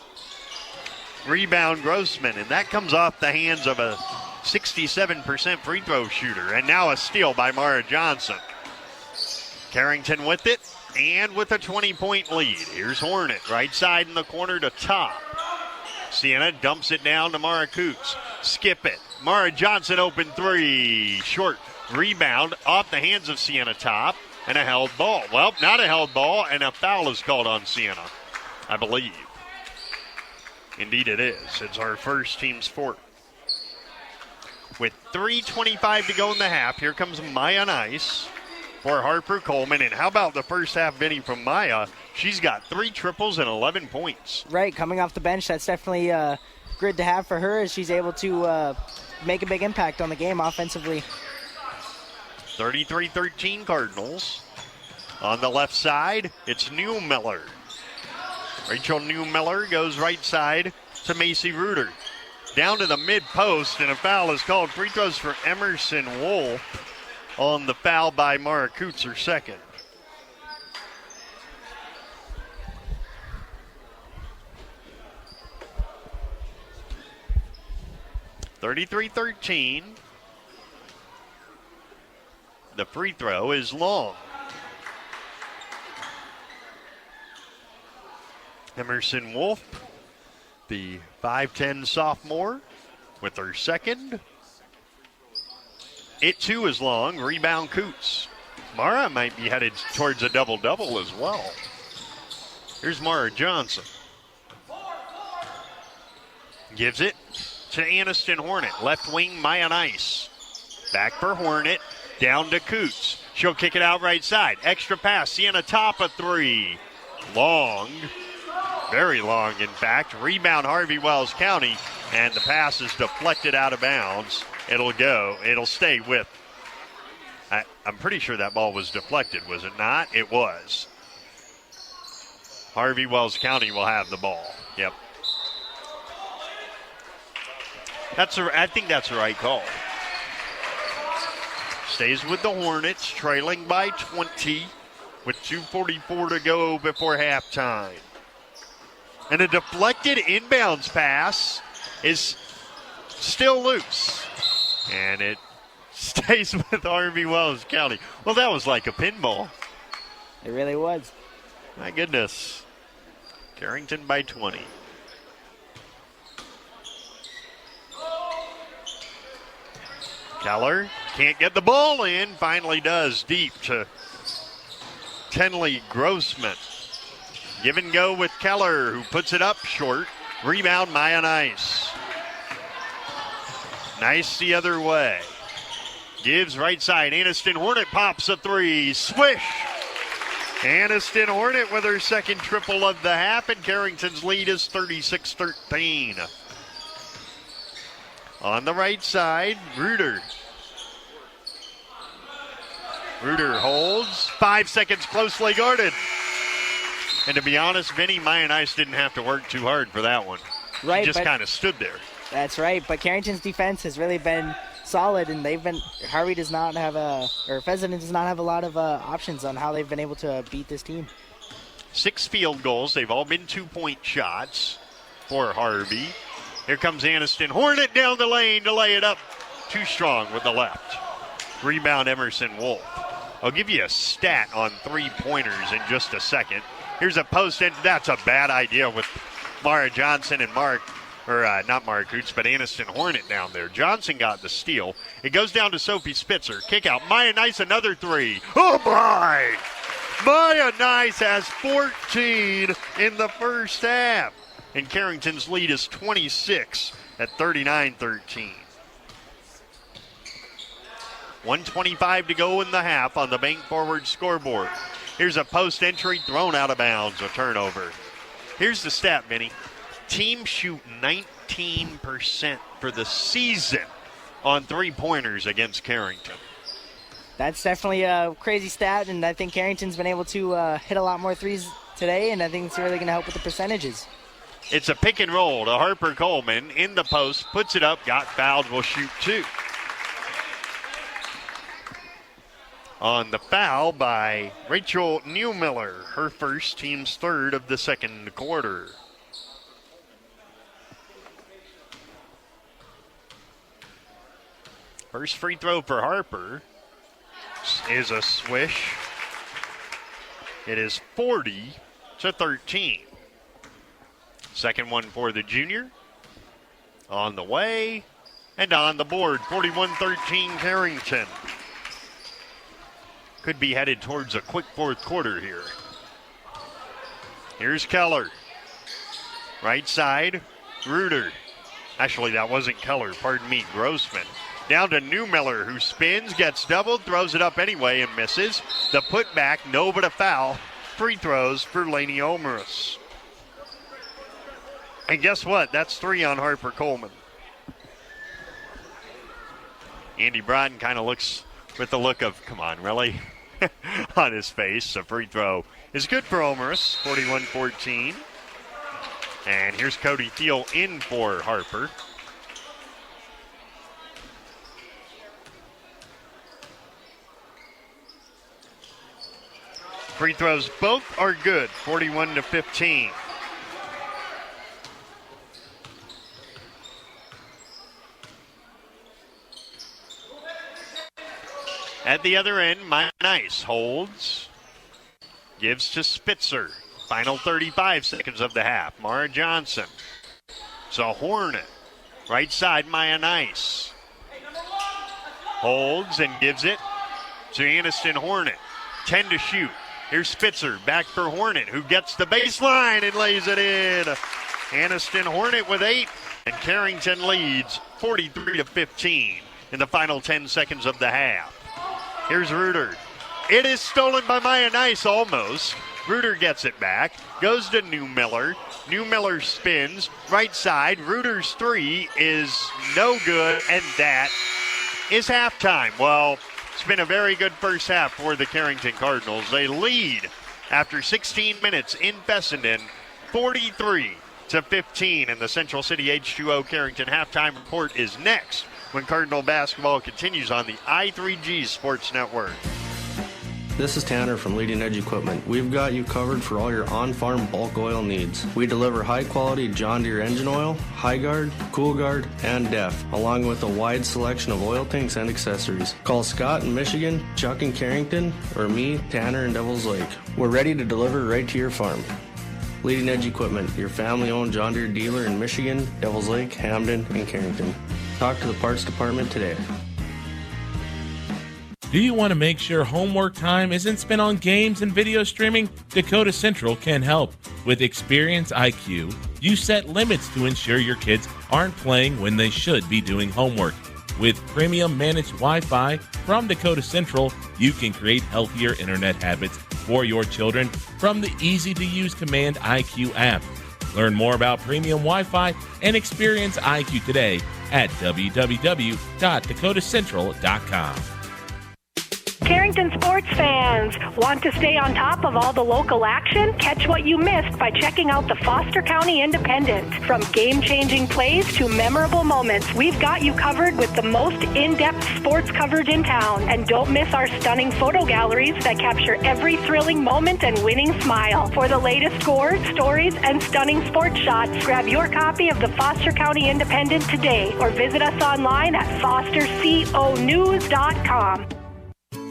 Rebound Grossman, and that comes off the hands of a 67% free throw shooter. And now a steal by Mara Johnson. Carrington with it, and with a 20-point lead. Here's Hornet, right side in the corner to Top. Sienna dumps it down to Mara Coots. Skip it. Mara Johnson open three. Short rebound off the hands of Sienna Top, and a held ball. Well, not a held ball, and a foul is called on Sienna, I believe. Indeed it is. It's our first, team's fourth. With 3:25 to go in the half, here comes Maya Nice for Harper Coleman. And how about the first half, Vinny, from Maya? She's got 3 triples and 11 points. Right, coming off the bench, that's definitely good to have for her, as she's able to make a big impact on the game offensively. 33-13 Cardinals. On the left side, it's Newmiller. Rachel Newmiller goes right side to Macy Reuter. Down to the mid-post, and a foul is called. Free throws for Emerson Wolf on the foul by Mara Coots, her second. (33-13). The free throw is long. Emerson Wolf, the 5'10 sophomore, with her second. It too is long. Rebound Coots. Mara might be headed towards a double-double as well. Here's Mara Johnson. Gives it to Aniston Hornet. Left wing, Maya Nice. Back for Hornet. Down to Coots. She'll kick it out right side. Extra pass. Sienna Top a three. Long. Very long, in fact. Rebound Harvey Wells County. And the pass is deflected out of bounds. It'll stay with. I'm pretty sure that ball was deflected, was it not? It was. Harvey Wells County will have the ball. Yep. I think that's the right call. Stays with the Hornets, trailing by 20 with 2:44 to go before halftime. And a deflected inbounds pass is still loose. And it stays with Harvey Wells County. Well, that was like a pinball. It really was. My goodness. Carrington by 20. Keller can't get the ball in. Finally does, deep to Tenley Grossman. Give and go with Keller, who puts it up short. Rebound, Maya Nice. Nice the other way. Gives right side. Aniston Hornet pops a three. Swish. Aniston Hornet with her second triple of the half, and Carrington's lead is 36-13. On the right side, Reuter. Reuter holds. 5 seconds closely guarded. And to be honest, Vinny, Maya Nice didn't have to work too hard for that one. Right, she just kind of stood there. That's right, but Carrington's defense has really been solid, and Harvey does not have Fessenden does not have a lot of options on how they've been able to beat this team. 6 field goals. They've all been 2-point shots for Harvey. Here comes Aniston Hornet down the lane to lay it up. Too strong with the left. Rebound, Emerson Wolf. I'll give you a stat on 3-pointers in just a second. Here's a post, and that's a bad idea with Mara Johnson and not Mark Hoots, but Aniston Hornet down there. Johnson got the steal. It goes down to Sophie Spitzer. Kick out. Maya Nice, another three. Oh, my! Maya Nice has 14 in the first half. And Carrington's lead is 26 at 39-13. 1:25 to go in the half on the Bank Forward scoreboard. Here's a post entry thrown out of bounds, a turnover. Here's the stat, Vinny. Teams shoot 19% for the season on 3-pointers against Carrington. That's definitely a crazy stat, and I think Carrington's been able to hit a lot more threes today, and I think it's really going to help with the percentages. It's a pick and roll to Harper Coleman in the post, puts it up, got fouled, will shoot 2. On the foul by Rachel Newmiller, her first, team's third of the second quarter. First free throw for Harper is a swish. It is 40-13. Second one for the junior. On the way and on the board, 41-13 Carrington. Could be headed towards a quick fourth quarter here. Here's Keller. Right side, Reuter. Actually, that wasn't Keller, pardon me, Grossman. Down to Newmiller, who spins, gets doubled, throws it up anyway and misses. The putback, no but a foul. Free throws for Laney Omerus. And guess what? That's 3 on Harper Coleman. Andy Brodden kind of looks with the look of, come on, really? on his face. A free throw is good for Omerus, 41-14. And here's Cody Thiel in for Harper. Free throws both are good, 41-15. At the other end, Maya Nice holds, gives to Spitzer. Final 35 seconds of the half. Mara Johnson. It's a Hornet. Right side, Maya Nice. Holds and gives it to Aniston Hornet. 10 to shoot. Here's Spitzer, back for Hornet, who gets the baseline and lays it in. Aniston Hornet with 8, and Carrington leads 43-15 in the final 10 seconds of the half. Here's Reuter. It is stolen by Maya Nice almost. Reuter gets it back, goes to Newmiller. Newmiller spins, right side. Reuter's 3 is no good, and that is halftime. Well, it's been a very good first half for the Carrington Cardinals. They lead after 16 minutes in Fessenden, 15, and the Central City H2O Carrington halftime report is next when Cardinal basketball continues on the I3G Sports Network. This is Tanner from Leading Edge Equipment. We've got you covered for all your on-farm bulk oil needs. We deliver high-quality John Deere engine oil, High Guard, Cool Guard, and DEF, along with a wide selection of oil tanks and accessories. Call Scott in Michigan, Chuck in Carrington, or me, Tanner in Devils Lake. We're ready to deliver right to your farm. Leading Edge Equipment, your family-owned John Deere dealer in Michigan, Devils Lake, Hamden, and Carrington. Talk to the parts department today. Do you want to make sure homework time isn't spent on games and video streaming? Dakota Central can help. With Experience IQ, you set limits to ensure your kids aren't playing when they should be doing homework. With premium managed Wi-Fi from Dakota Central, you can create healthier internet habits for your children from the easy-to-use Command IQ app. Learn more about premium Wi-Fi and Experience IQ today at www.dakotacentral.com. Carrington sports fans, want to stay on top of all the local action? Catch what you missed by checking out the Foster County Independent. From game-changing plays to memorable moments, we've got you covered with the most in-depth sports coverage in town. And don't miss our stunning photo galleries that capture every thrilling moment and winning smile. For the latest scores, stories, and stunning sports shots, grab your copy of the Foster County Independent today or visit us online at fosterconews.com.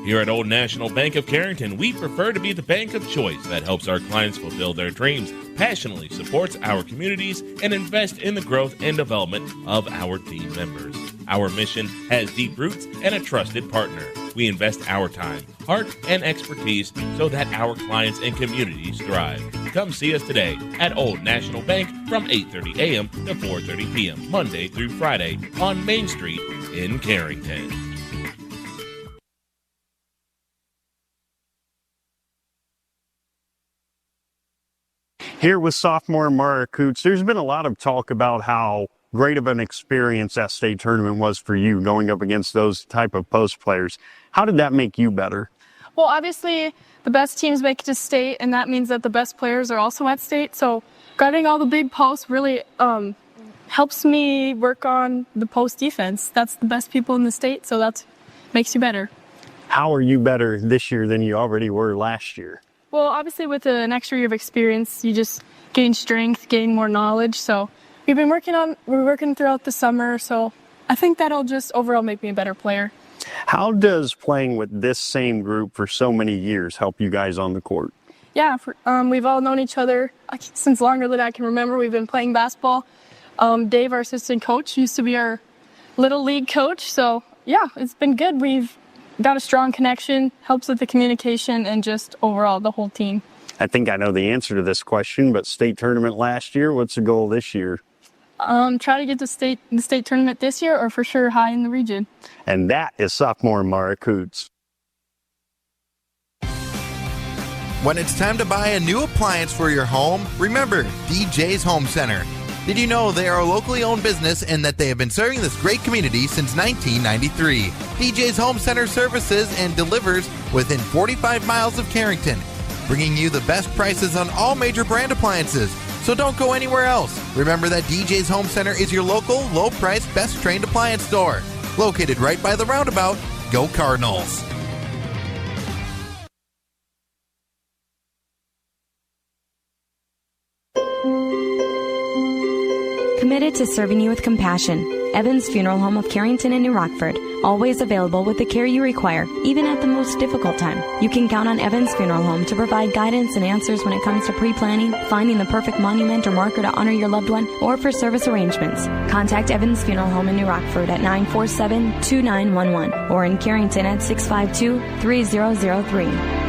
Here at Old National Bank of Carrington, we prefer to be the bank of choice that helps our clients fulfill their dreams, passionately supports our communities, and invest in the growth and development of our team members. Our mission has deep roots and a trusted partner. We invest our time, heart, and expertise so that our clients and communities thrive. Come see us today at Old National Bank from 8:30 a.m. to 4:30 p.m., Monday through Friday on Main Street in Carrington. Here with sophomore Mara Coots, there's been a lot of talk about how great of an experience that state tournament was for you going up against those type of post players. How did that make you better? Well, obviously the best teams make it to state, and that means that the best players are also at state. So guarding all the big posts really helps me work on the post defense. That's the best people in the state, so that makes you better. How are you better this year than you already were last year? Well, obviously with an extra year of experience, you just gain strength, gain more knowledge. So we're working throughout the summer. So I think that'll just overall make me a better player. How does playing with this same group for so many years help you guys on the court? Yeah, we've all known each other since longer than I can remember. We've been playing basketball. Dave, our assistant coach, used to be our little league coach. So yeah, it's been good. We've got a strong connection, helps with the communication, and just overall the whole team. I think I know the answer to this question, but state tournament last year, what's the goal this year? Try to get the state tournament this year, or for sure high in the region. And that is sophomore Mara Coots. When it's time to buy a new appliance for your home, remember DJ's Home Center. Did you know they are a locally owned business and that they have been serving this great community since 1993? DJ's Home Center services and delivers within 45 miles of Carrington, bringing you the best prices on all major brand appliances. So don't go anywhere else. Remember that DJ's Home Center is your local, low-priced, best-trained appliance store. Located right by the roundabout. Go Cardinals! Committed to serving you with compassion. Evans Funeral Home of Carrington and New Rockford. Always available with the care you require, even at the most difficult time. You can count on Evans Funeral Home to provide guidance and answers when it comes to pre-planning, finding the perfect monument or marker to honor your loved one, or for service arrangements. Contact Evans Funeral Home in New Rockford at 947-2911 or in Carrington at 652-3003.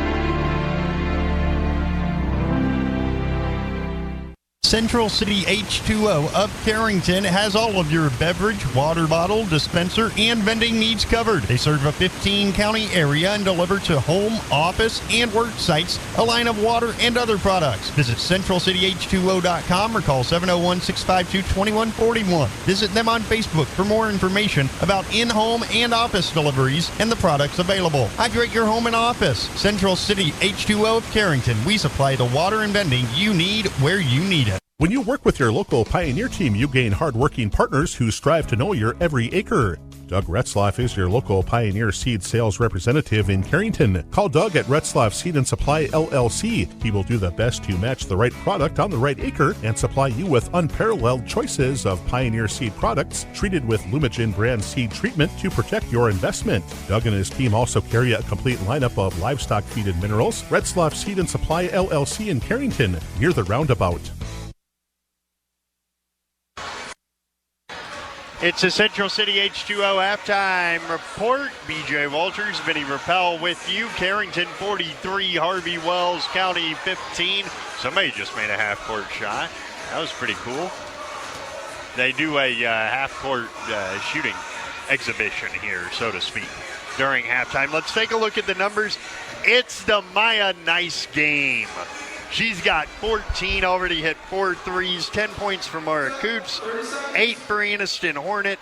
Central City H2O of Carrington has all of your beverage, water bottle, dispenser, and vending needs covered. They serve a 15-county area and deliver to home, office, and work sites a line of water and other products. Visit CentralCityH2O.com or call 701-652-2141. Visit them on Facebook for more information about in-home and office deliveries and the products available. Hydrate your home and office. Central City H2O of Carrington. We supply the water and vending you need where you need it. When you work with your local Pioneer team, you gain hardworking partners who strive to know your every acre. Doug Retzlaff is your local Pioneer Seed sales representative in Carrington. Call Doug at Retzlaff Seed and Supply LLC. He will do the best to match the right product on the right acre and supply you with unparalleled choices of Pioneer Seed products treated with Lumigen brand seed treatment to protect your investment. Doug and his team also carry a complete lineup of livestock feed and minerals. Retzlaff Seed and Supply LLC in Carrington, near the roundabout. It's a Central City H2O halftime report. BJ Walters, Vinny Rappel with you. Carrington 43, Harvey Wells County 15. Somebody just made a half-court shot. That was pretty cool. They do a half-court shooting exhibition here, so to speak, during halftime. Let's take a look at the numbers. It's the Maya Nice game. She's got 14, already hit 4 threes, 10 points for Mara Coots, 8 for Aniston Hornet,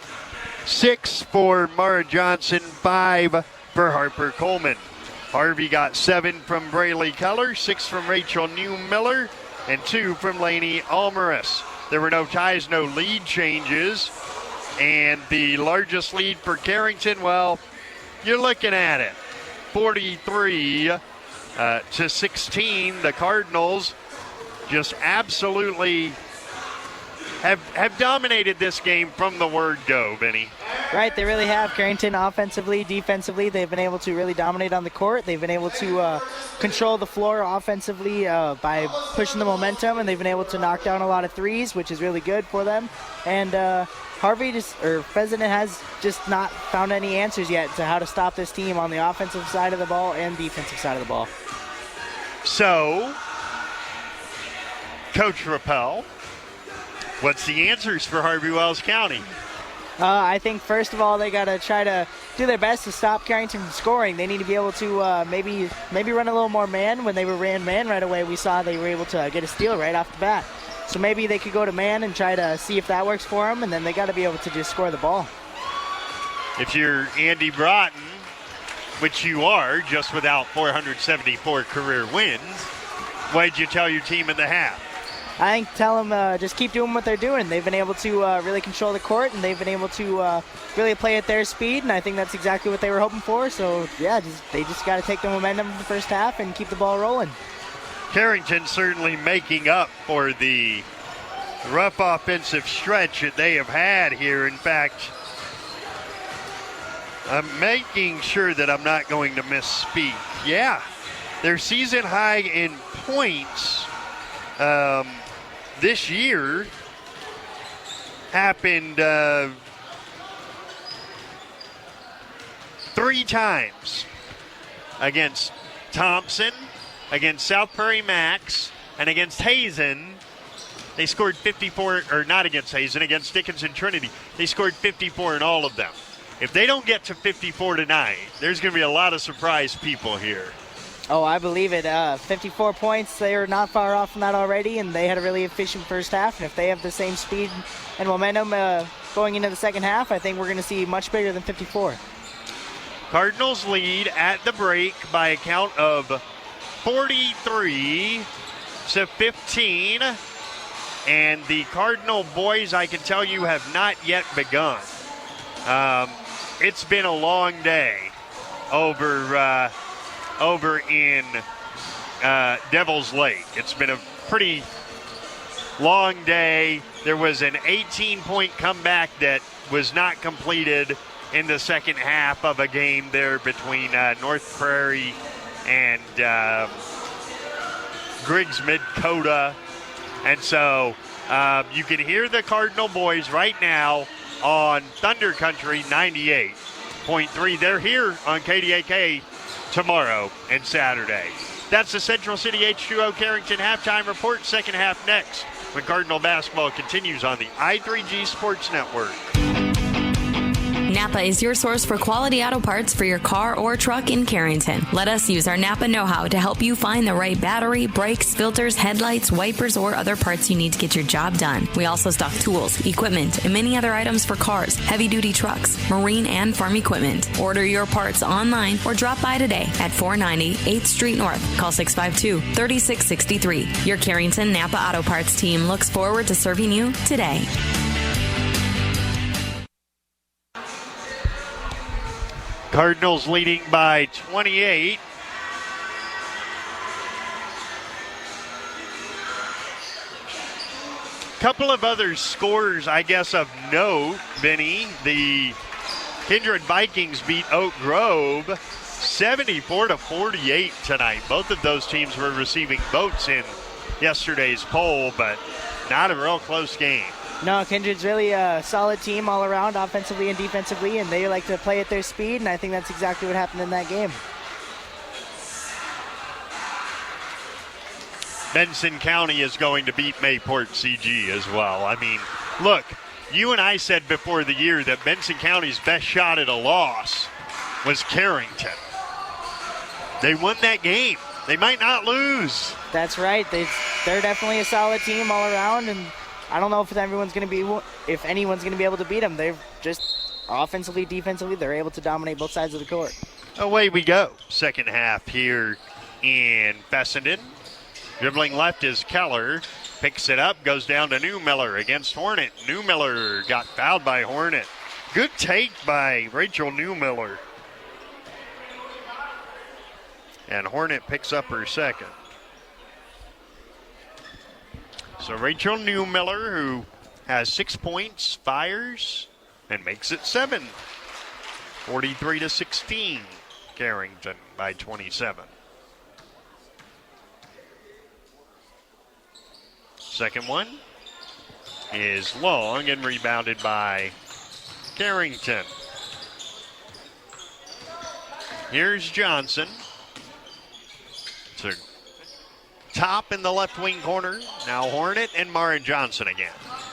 6 for Mara Johnson, 5 for Harper Coleman. Harvey got 7 from Braylee Keller, 6 from Rachel New-Miller, and 2 from Lainey Almaris. There were no ties, no lead changes, and the largest lead for Carrington, well, you're looking at it, 43 to 16. The Cardinals just absolutely have dominated this game from the word go, Benny. Right, they really have. Carrington offensively, defensively, they've been able to really dominate on the court. They've been able to control the floor offensively by pushing the momentum, and they've been able to knock down a lot of threes, which is really good for them. And President has just not found any answers yet to how to stop this team on the offensive side of the ball and defensive side of the ball. So, Coach Rappel, what's the answers for Harvey Wells County? I think, first of all, they got to try to do their best to stop Carrington from scoring. They need to be able to maybe run a little more man. When they ran man right away, we saw they were able to get a steal right off the bat. So maybe they could go to man and try to see if that works for them, and then they got to be able to just score the ball. If you're Andy Broughton, which you are, just without 474 career wins, what did you tell your team in the half? I think tell them just keep doing what they're doing. They've been able to really control the court, and they've been able to really play at their speed, and I think that's exactly what they were hoping for. So, yeah, they just got to take the momentum of the first half and keep the ball rolling. Carrington certainly making up for the rough offensive stretch that they have had here. In fact, I'm making sure that I'm not going to misspeak. Yeah, their season high in points this year happened 3 times against Thompson, against South Prairie Max, and against Hazen. They scored 54, or not against Hazen, against Dickinson Trinity. They scored 54 in all of them. If they don't get to 54 tonight, there's going to be a lot of surprise people here. Oh, I believe it. 54 points, they are not far off from that already, and they had a really efficient first half. And if they have the same speed and momentum going into the second half, I think we're going to see much bigger than 54. Cardinals lead at the break by a count of 43 to 15. And the Cardinal boys, I can tell you, have not yet begun. It's been a long day over in Devil's Lake. It's been a pretty long day. There was an 18-point comeback that was not completed in the second half of a game there between North Prairie and Griggs Mid-Coda. And so you can hear the Cardinal boys right now on Thunder Country 98.3. They're here on KDAK tomorrow and Saturday. That's the Central City H2O Carrington halftime report. Second half next when Cardinal basketball continues on the I3G Sports Network. Napa is your source for quality auto parts for your car or truck in Carrington. Let us use our Napa know-how to help you find the right battery, brakes, filters, headlights, wipers, or other parts you need to get your job done. We also stock tools, equipment, and many other items for cars, heavy-duty trucks, marine, and farm equipment. Order your parts online or drop by today at 490 8th Street North. Call 652-3663. Your Carrington Napa Auto Parts team looks forward to serving you today. Cardinals leading by 28. Couple of other scores, I guess, of note, Benny. The Kindred Vikings beat Oak Grove 74-48 tonight. Both of those teams were receiving votes in yesterday's poll, but not a real close game. No, Kindred's really a solid team all around, offensively and defensively, and they like to play at their speed, and I think that's exactly what happened in that game. Benson County is going to beat Mayport CG as well. I mean, look, you and I said before the year that Benson County's best shot at a loss was Carrington. They won that game. They might not lose. That's right. They're definitely a solid team all around, and I don't know if anyone's going to be able to beat them. They're just offensively, defensively, they're able to dominate both sides of the court. Away we go. Second half here in Fessenden. Dribbling left is Keller. Picks it up, goes down to Newmiller against Hornet. Newmiller got fouled by Hornet. Good take by Rachel Newmiller. And Hornet picks up her second. So Rachel Newmiller, who has 6 points, fires, and makes it 7. 43-16, Carrington by 27. Second one is long and rebounded by Carrington. Here's Johnson to top in the left wing corner. Now Hornet and Mara Johnson again.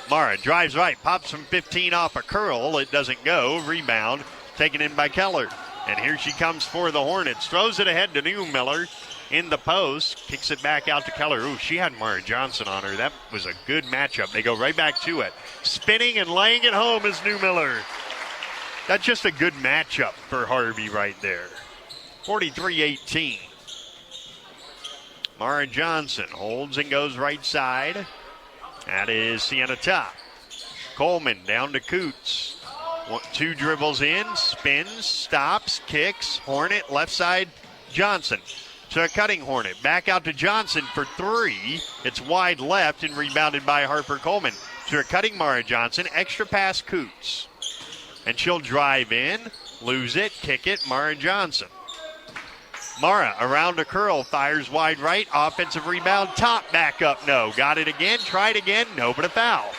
Mara drives right, pops from 15 off a curl. It doesn't go. Rebound taken in by Keller. And here she comes for the Hornets. Throws it ahead to Newmiller in the post. Kicks it back out to Keller. Ooh, she had Mara Johnson on her. That was a good matchup. They go right back to it. Spinning and laying it home is Newmiller. That's just a good matchup for Harvey right there. 43-18. Mara Johnson holds and goes right side. That is Sienna Top. Coleman down to Coots. 2 dribbles in, spins, stops, kicks. Hornet left side, Johnson. To a cutting Hornet. Back out to Johnson for 3. It's wide left and rebounded by Harper Coleman. To a cutting Mara Johnson. Extra pass Coots. And she'll drive in, lose it, kick it, Mara Johnson. Mara around a curl, fires wide right, offensive rebound, top, back up, no. Got it again, tried again, no, but a foul.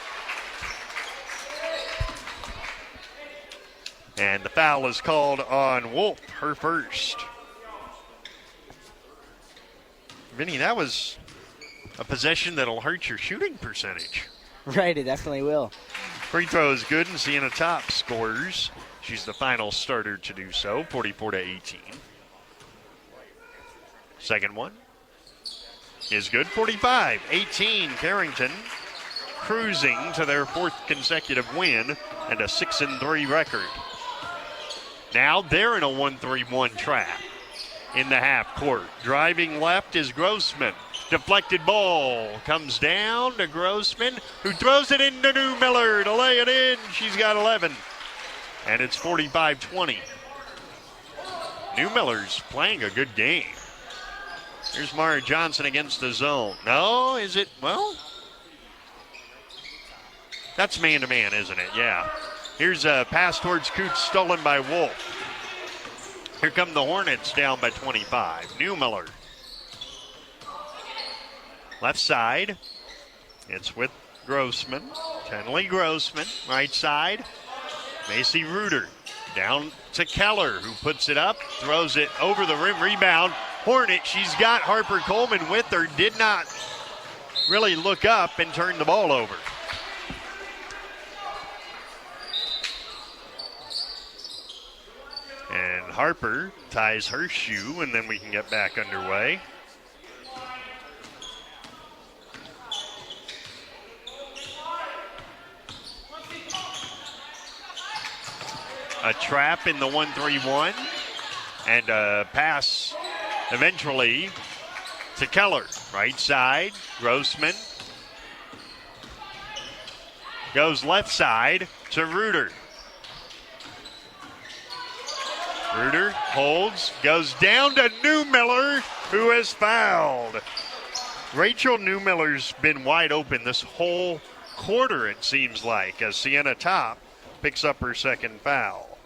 And the foul is called on Wolf, her first. Vinny, that was a possession that'll hurt your shooting percentage. Right, it definitely will. Free throw is good, and Sienna Top scores. She's the final starter to do so, 44-18. Second one is good, 45-18. Carrington cruising to their 4th consecutive win and a 6-3 record. Now they're in a 1-3-1 trap in the half court. Driving left is Grossman. Deflected ball comes down to Grossman, who throws it into Newmiller to lay it in. She's got 11. And it's 45-20. Newmiller's playing a good game. Here's Mara Johnson against the zone. No, is it? Well, that's man-to-man, isn't it? Yeah. Here's a pass towards Coots, stolen by Wolf. Here come the Hornets down by 25. Newmiller. Left side. It's with Grossman. Tenley Grossman. Right side. Macy Reuter. Down to Keller, who puts it up. Throws it over the rim. Rebound. Hornet. She's got Harper Coleman with her. Did not really look up and turn the ball over. And Harper ties her shoe, and then we can get back underway. A trap in the 1-3-1, and a pass eventually to Keller. Right side, Grossman. Goes left side to Reuter. Reuter holds, goes down to Newmiller, who is fouled. Rachel Newmiller's been wide open this whole quarter, it seems like, as Sienna Top picks up her second foul.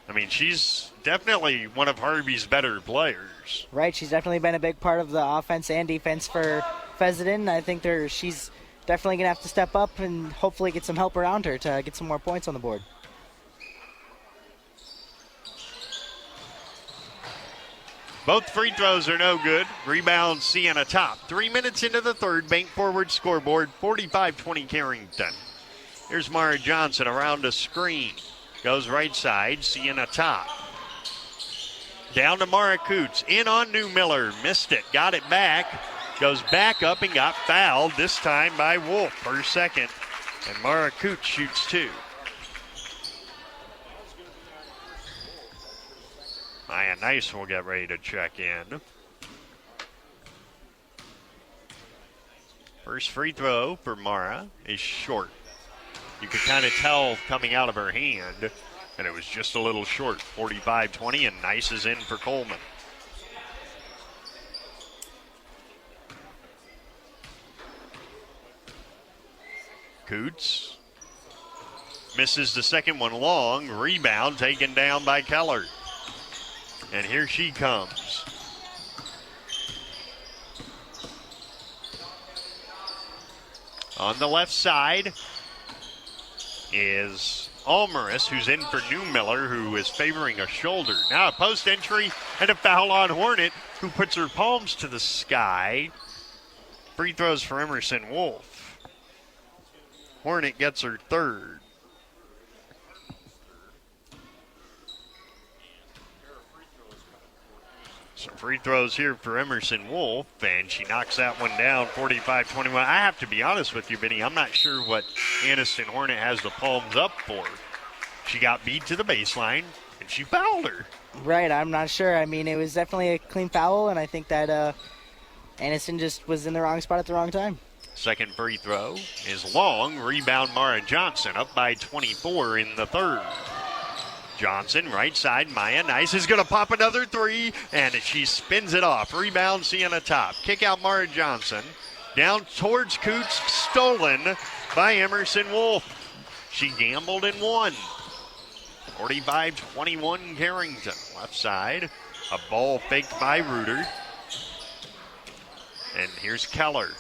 I mean, she's definitely one of Harvey's better players. Right, she's definitely been a big part of the offense and defense for Fessenden. I think she's definitely going to have to step up and hopefully get some help around her to get some more points on the board. Both free throws are no good. Rebound Sienna Top. 3 minutes into the third, bank forward scoreboard, 45-20 Carrington. Here's Mara Johnson around a screen. Goes right side, Sienna Top. Down to Mara Coots. In on Newmiller. Missed it. Got it back. Goes back up and got fouled, this time by Wolf, her second. And Mara Coots shoots two. Maya Nice will get ready to check in. First free throw for Mara is short. You could kind of tell coming out of her hand, and it was just a little short. 45-20, and Nice is in for Coleman. Coots misses the second one long. Rebound taken down by Keller. And here she comes. On the left side is Almaris, who's in for Newmiller, who is favoring a shoulder. Now a post entry and a foul on Hornet, who puts her palms to the sky. Free throws for Emerson Wolf. Hornet gets her third. Some free throws here for Emerson Wolf, and she knocks that one down, 45-21. I have to be honest with you, Benny, I'm not sure what Aniston Hornet has the palms up for. She got beat to the baseline, and she fouled her. Right, I'm not sure. I mean, it was definitely a clean foul, and I think that Aniston just was in the wrong spot at the wrong time. Second free throw is long. Rebound Mara Johnson, up by 24 in the third. Johnson, right side, Maya Nice is going to pop another three, and she spins it off. Rebound Sienna Top. Kick out Mara Johnson. Down towards Coots, stolen by Emerson Wolf. She gambled and won. 45-21 Carrington. Left side, a ball faked by Reuter. And here's Keller.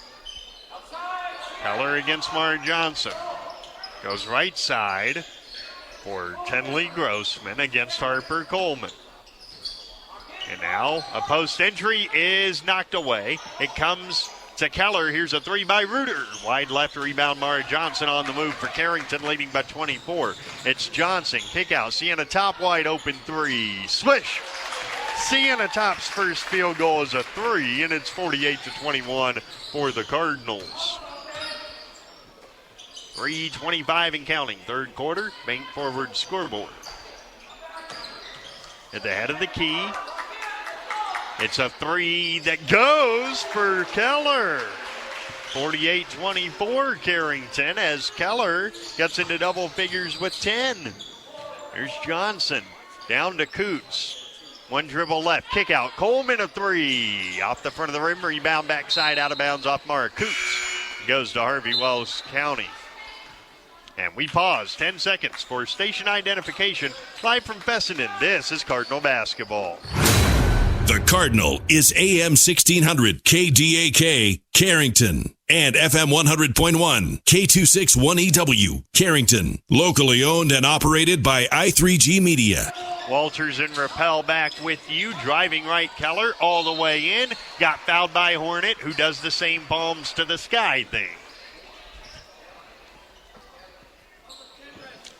Keller against Mara Johnson. Goes right side for Tenley Grossman against Harper Coleman. And now a post entry is knocked away. It comes to Keller. Here's a three by Reuter. Wide left rebound, Mara Johnson on the move for Carrington, leading by 24. It's Johnson, kick out. Sienna Top wide open three. Swish! Sienna Top's first field goal is a three, and it's 48-21 for the Cardinals. 3:25 and counting. Third quarter, bank forward scoreboard. At the head of the key, it's a three that goes for Keller. 48-24 Carrington as Keller gets into double figures with 10. Here's Johnson, down to Coots. One dribble left, kick out. Coleman a three. Off the front of the rim, rebound backside, out of bounds off Mara Coots. Goes to Harvey Wells County. And we pause 10 seconds for station identification. Live from Fessenden, this is Cardinal Basketball. The Cardinal is AM 1600 KDAK, Carrington, and FM 100.1 K261EW, Carrington. Locally owned and operated by I3G Media. Walters and Rappel back with you. Driving right, Keller all the way in. Got fouled by Hornet, who does the same palms to the sky thing.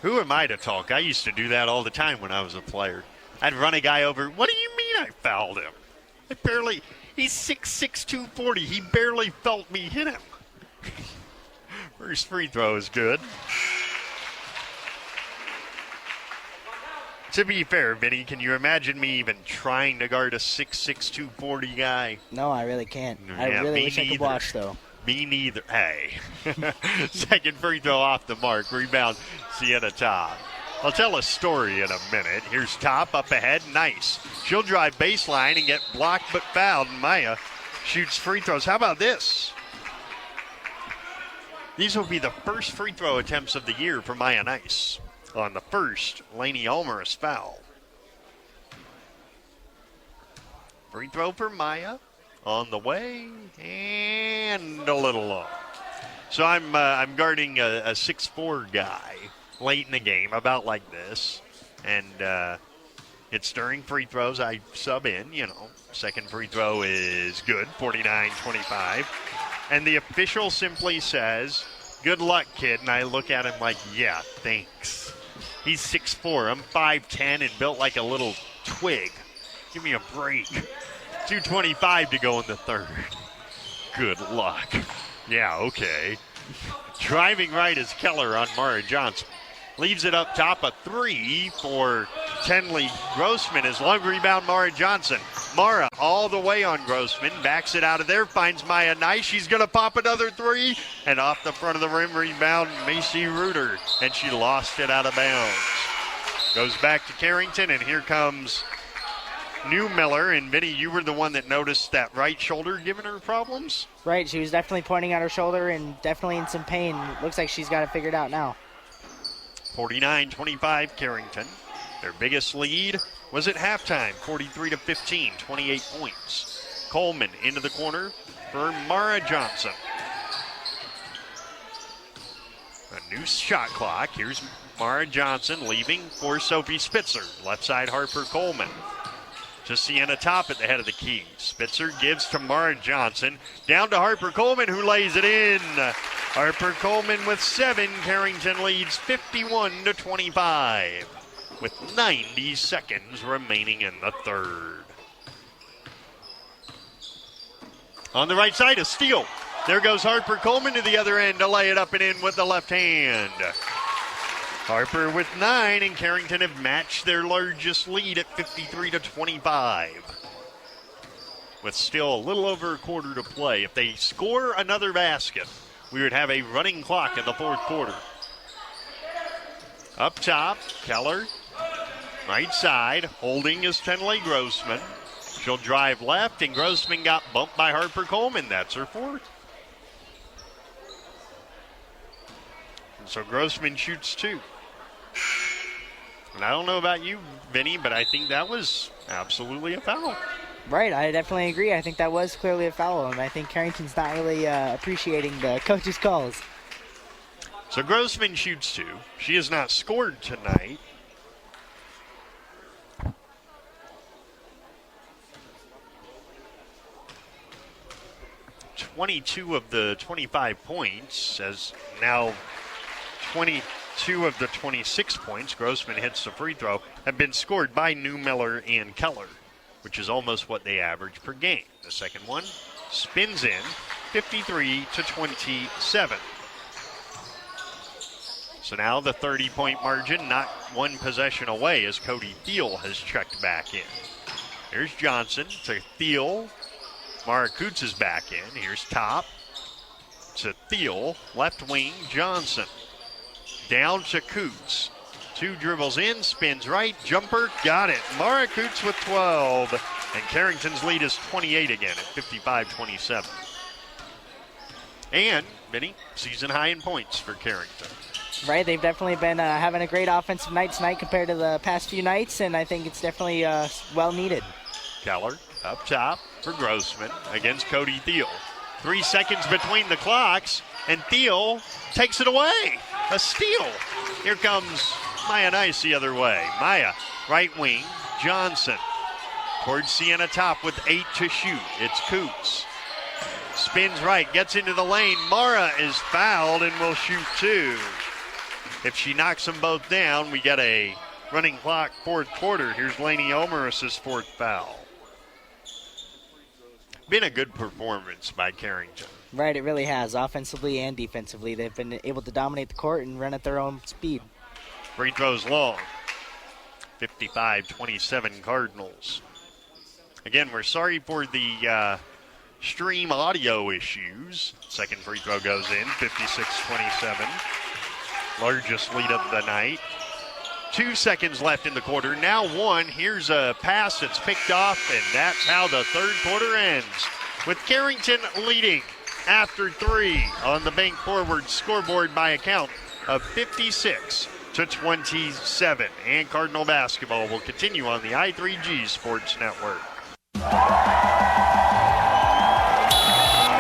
Who am I to talk? I used to do that all the time when I was a player. I'd run a guy over. What do you mean I fouled him? He's 6'6", 240. He barely felt me hit him. First free throw is good. To be fair, Vinny, can you imagine me even trying to guard a 6'6", 240 guy? No, I really can't. I Yeah, really me wish I could neither. watch, though. Me neither. Hey. Second free throw off the mark. Rebound, Sienna Top. I'll tell a story in a minute. Here's Top up ahead. Nice. She'll drive baseline and get blocked but fouled. Maya shoots free throws. How about this? These will be the first free throw attempts of the year for Maya Nice. On the first, Lainey Almer's foul. Free throw for Maya. On the way, and a little long. So I'm guarding a 6'4" guy late in the game, about like this. And it's during free throws. I sub in, Second free throw is good, 49-25. And the official simply says, good luck, kid. And I look at him like, yeah, thanks. He's 6'4". I'm 5'10" and built like a little twig. Give me a break. 2:25 to go in the third. Good luck. Yeah, okay. Driving right is Keller on Mara Johnson. Leaves it up top, a three for Tenley Grossman. His long rebound, Mara Johnson. Mara all the way on Grossman. Backs it out of there, finds Maya Nice. She's going to pop another three. And off the front of the rim, rebound, Macy Reuter. And she lost it out of bounds. Goes back to Carrington, and here comes New Miller. And Vinny, you were the one that noticed that right shoulder giving her problems? Right, she was definitely pointing at her shoulder and definitely in some pain. Looks like she's got it figured out now. 49-25 Carrington. Their biggest lead was at halftime, 43-15, 28 points. Coleman into the corner for Mara Johnson. A new shot clock. Here's Mara Johnson leaving for Sophie Spitzer. Left side Harper Coleman. To Sienna Top at the head of the key. Spitzer gives to Mara Johnson. Down to Harper Coleman, who lays it in. Harper Coleman with 7. Carrington leads 51-25 with 90 seconds remaining in the third. On the right side, a steal. There goes Harper Coleman to the other end to lay it up and in with the left hand. Harper with 9, and Carrington have matched their largest lead at 53-25. With still a little over a quarter to play. If they score another basket, we would have a running clock in the fourth quarter. Up top, Keller. Right side, holding is Tenley Grossman. She'll drive left, and Grossman got bumped by Harper Coleman. That's her fourth. And so Grossman shoots 2. And I don't know about you, Vinny, but I think that was absolutely a foul. Right, I definitely agree. I think that was clearly a foul, and I think Carrington's not really appreciating the coach's calls. So Grossman shoots 2. She has not scored tonight. (22 of the 25 points) as now 22 of the 26 points, Grossman hits the free throw, have been scored by New Miller and Keller, which is almost what they average per game. The second one spins in, 53-27. So now the 30-point margin, not one possession away, as Cody Thiel has checked back in. Here's Johnson to Thiel. Mara Coots is back in. Here's Top to Thiel. Left wing, Johnson. Down to Coots. 2 dribbles in, spins right, jumper, got it. Mara Coots with 12. And Carrington's lead is 28 again at 55-27. And, Vinny, season high in points for Carrington. Right, they've definitely been having a great offensive night tonight compared to the past few nights, and I think it's definitely well needed. Keller up top for Grossman against Cody Thiel. 3 seconds between the clocks, and Thiel takes it away. A steal. Here comes Maya Nice the other way. Maya, right wing, Johnson. Towards Sienna Top with 8 to shoot. It's Coots. Spins right, gets into the lane. Mara is fouled and will shoot 2. If she knocks them both down, we get a running clock fourth quarter. Here's Lainey Omeris' fourth foul. Been a good performance by Carrington. Right, it really has, offensively and defensively. They've been able to dominate the court and run at their own speed. Free throws long. 55-27 Cardinals. Again, we're sorry for the stream audio issues. Second free throw goes in, 56-27. Largest lead of the night. 2 seconds left in the quarter. Now one. Here's a pass that's picked off, and that's how the third quarter ends. With Carrington leading after 3 on the Bank Forward scoreboard by a count of 56-27. And Cardinal basketball will continue on the I3G Sports Network.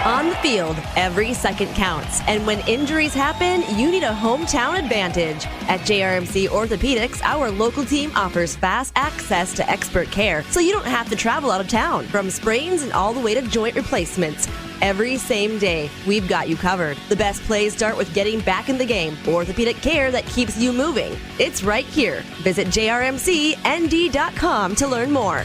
On the field, every second counts. And when injuries happen, you need a hometown advantage. At JRMC Orthopedics, our local team offers fast access to expert care, so you don't have to travel out of town. From sprains and all the way to joint replacements. Every same day, we've got you covered. The best plays start with getting back in the game. Orthopedic care that keeps you moving. It's right here. Visit jrmcnd.com to learn more.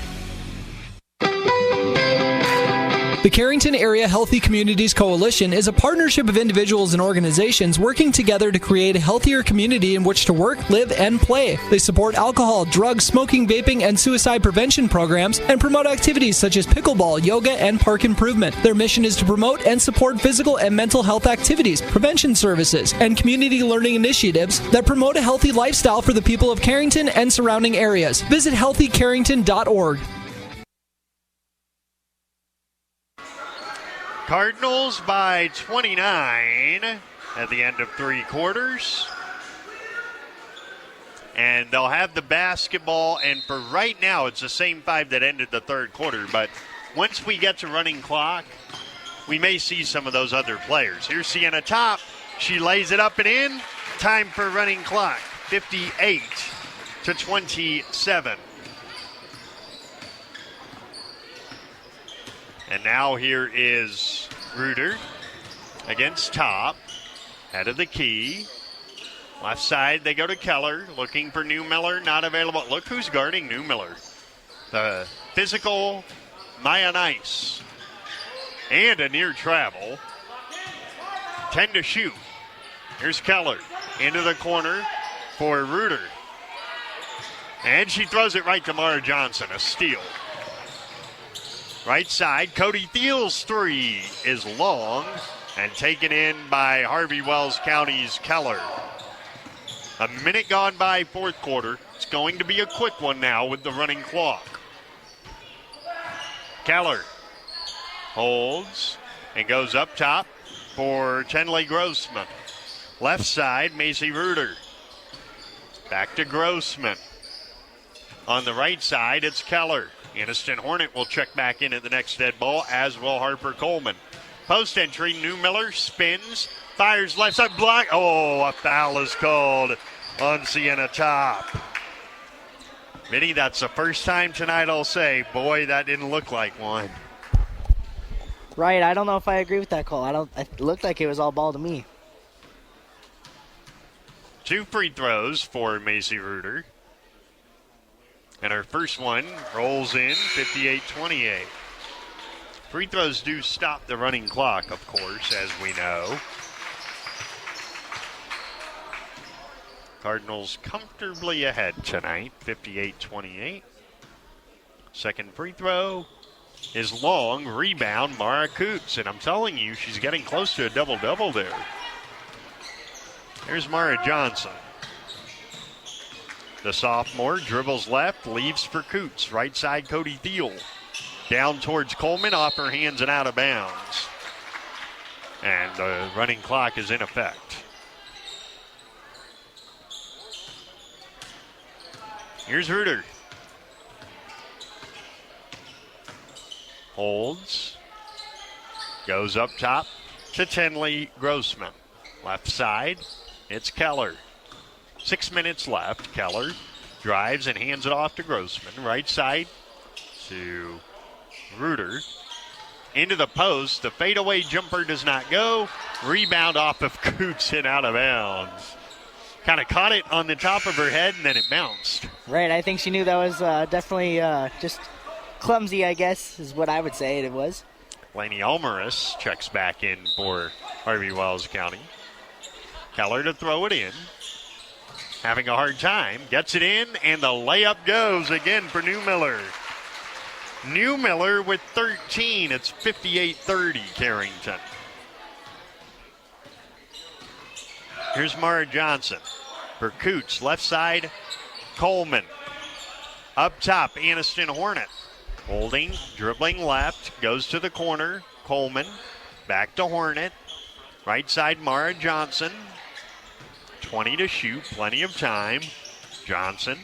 The Carrington Area Healthy Communities Coalition is a partnership of individuals and organizations working together to create a healthier community in which to work, live, and play. They support alcohol, drugs, smoking, vaping, and suicide prevention programs and promote activities such as pickleball, yoga, and park improvement. Their mission is to promote and support physical and mental health activities, prevention services, and community learning initiatives that promote a healthy lifestyle for the people of Carrington and surrounding areas. Visit healthycarrington.org. Cardinals by 29 at the end of 3 quarters. And they'll have the basketball, and for right now, it's the same 5 that ended the third quarter. But once we get to running clock, we may see some of those other players. Here's Sienna Top. She lays it up and in. Time for running clock, 58-27. And now here is Reuter against Top. Head of the key. Left side, they go to Keller. Looking for Newmiller. Not available. Look who's guarding Newmiller. The physical Maya Nice. And a near travel. 10 to shoot. Here's Keller. Into the corner for Reuter. And she throws it right to Mara Johnson. A steal. Right side, Cody Thiel's 3 is long and taken in by Harvey Wells County's Keller. A minute gone by fourth quarter. It's going to be a quick one now with the running clock. Keller holds and goes up top for Tenley Grossman. Left side, Macy Reuter. Back to Grossman. On the right side, it's Keller. Aniston Hornet will check back in at the next dead ball, as will Harper Coleman. Post entry, Newmiller spins, fires left side block. Oh, a foul is called on Sienna Top. Vinny, that's the first time tonight I'll say, boy, that didn't look like one. Right, I don't know if I agree with that call. It looked like it was all ball to me. 2 free throws for Macy Reuter. And her first one rolls in, 58-28. Free throws do stop the running clock, of course, as we know. Cardinals comfortably ahead tonight, 58-28. Second free throw is long. Rebound, Mara Coots. And I'm telling you, she's getting close to a double-double there. Here's Mara Johnson. The sophomore dribbles left, leaves for Coots. Right side, Cody Thiel. Down towards Coleman, off her hands and out of bounds. And the running clock is in effect. Here's Reuter. Holds. Goes up top to Tenley Grossman. Left side, it's Keller. 6 minutes left. Keller drives and hands it off to Grossman. Right side to Reuter. Into the post. The fadeaway jumper does not go. Rebound off of Coots and out of bounds. kind of caught it on the top of her head, and then it bounced. Right, I think she knew that was definitely just clumsy, I guess, is what I would say it was. Laney Almaris checks back in for Harvey Wells County. Keller to throw it in. Having a hard time. Gets it in, and the layup goes again for Newmiller. Newmiller with 13. It's 58-30 Carrington. Here's Mara Johnson for Coots. Left side, Coleman. Up top, Aniston Hornet. Holding, dribbling left, goes to the corner. Coleman, back to Hornet. Right side, Mara Johnson. 20 to shoot, plenty of time. Johnson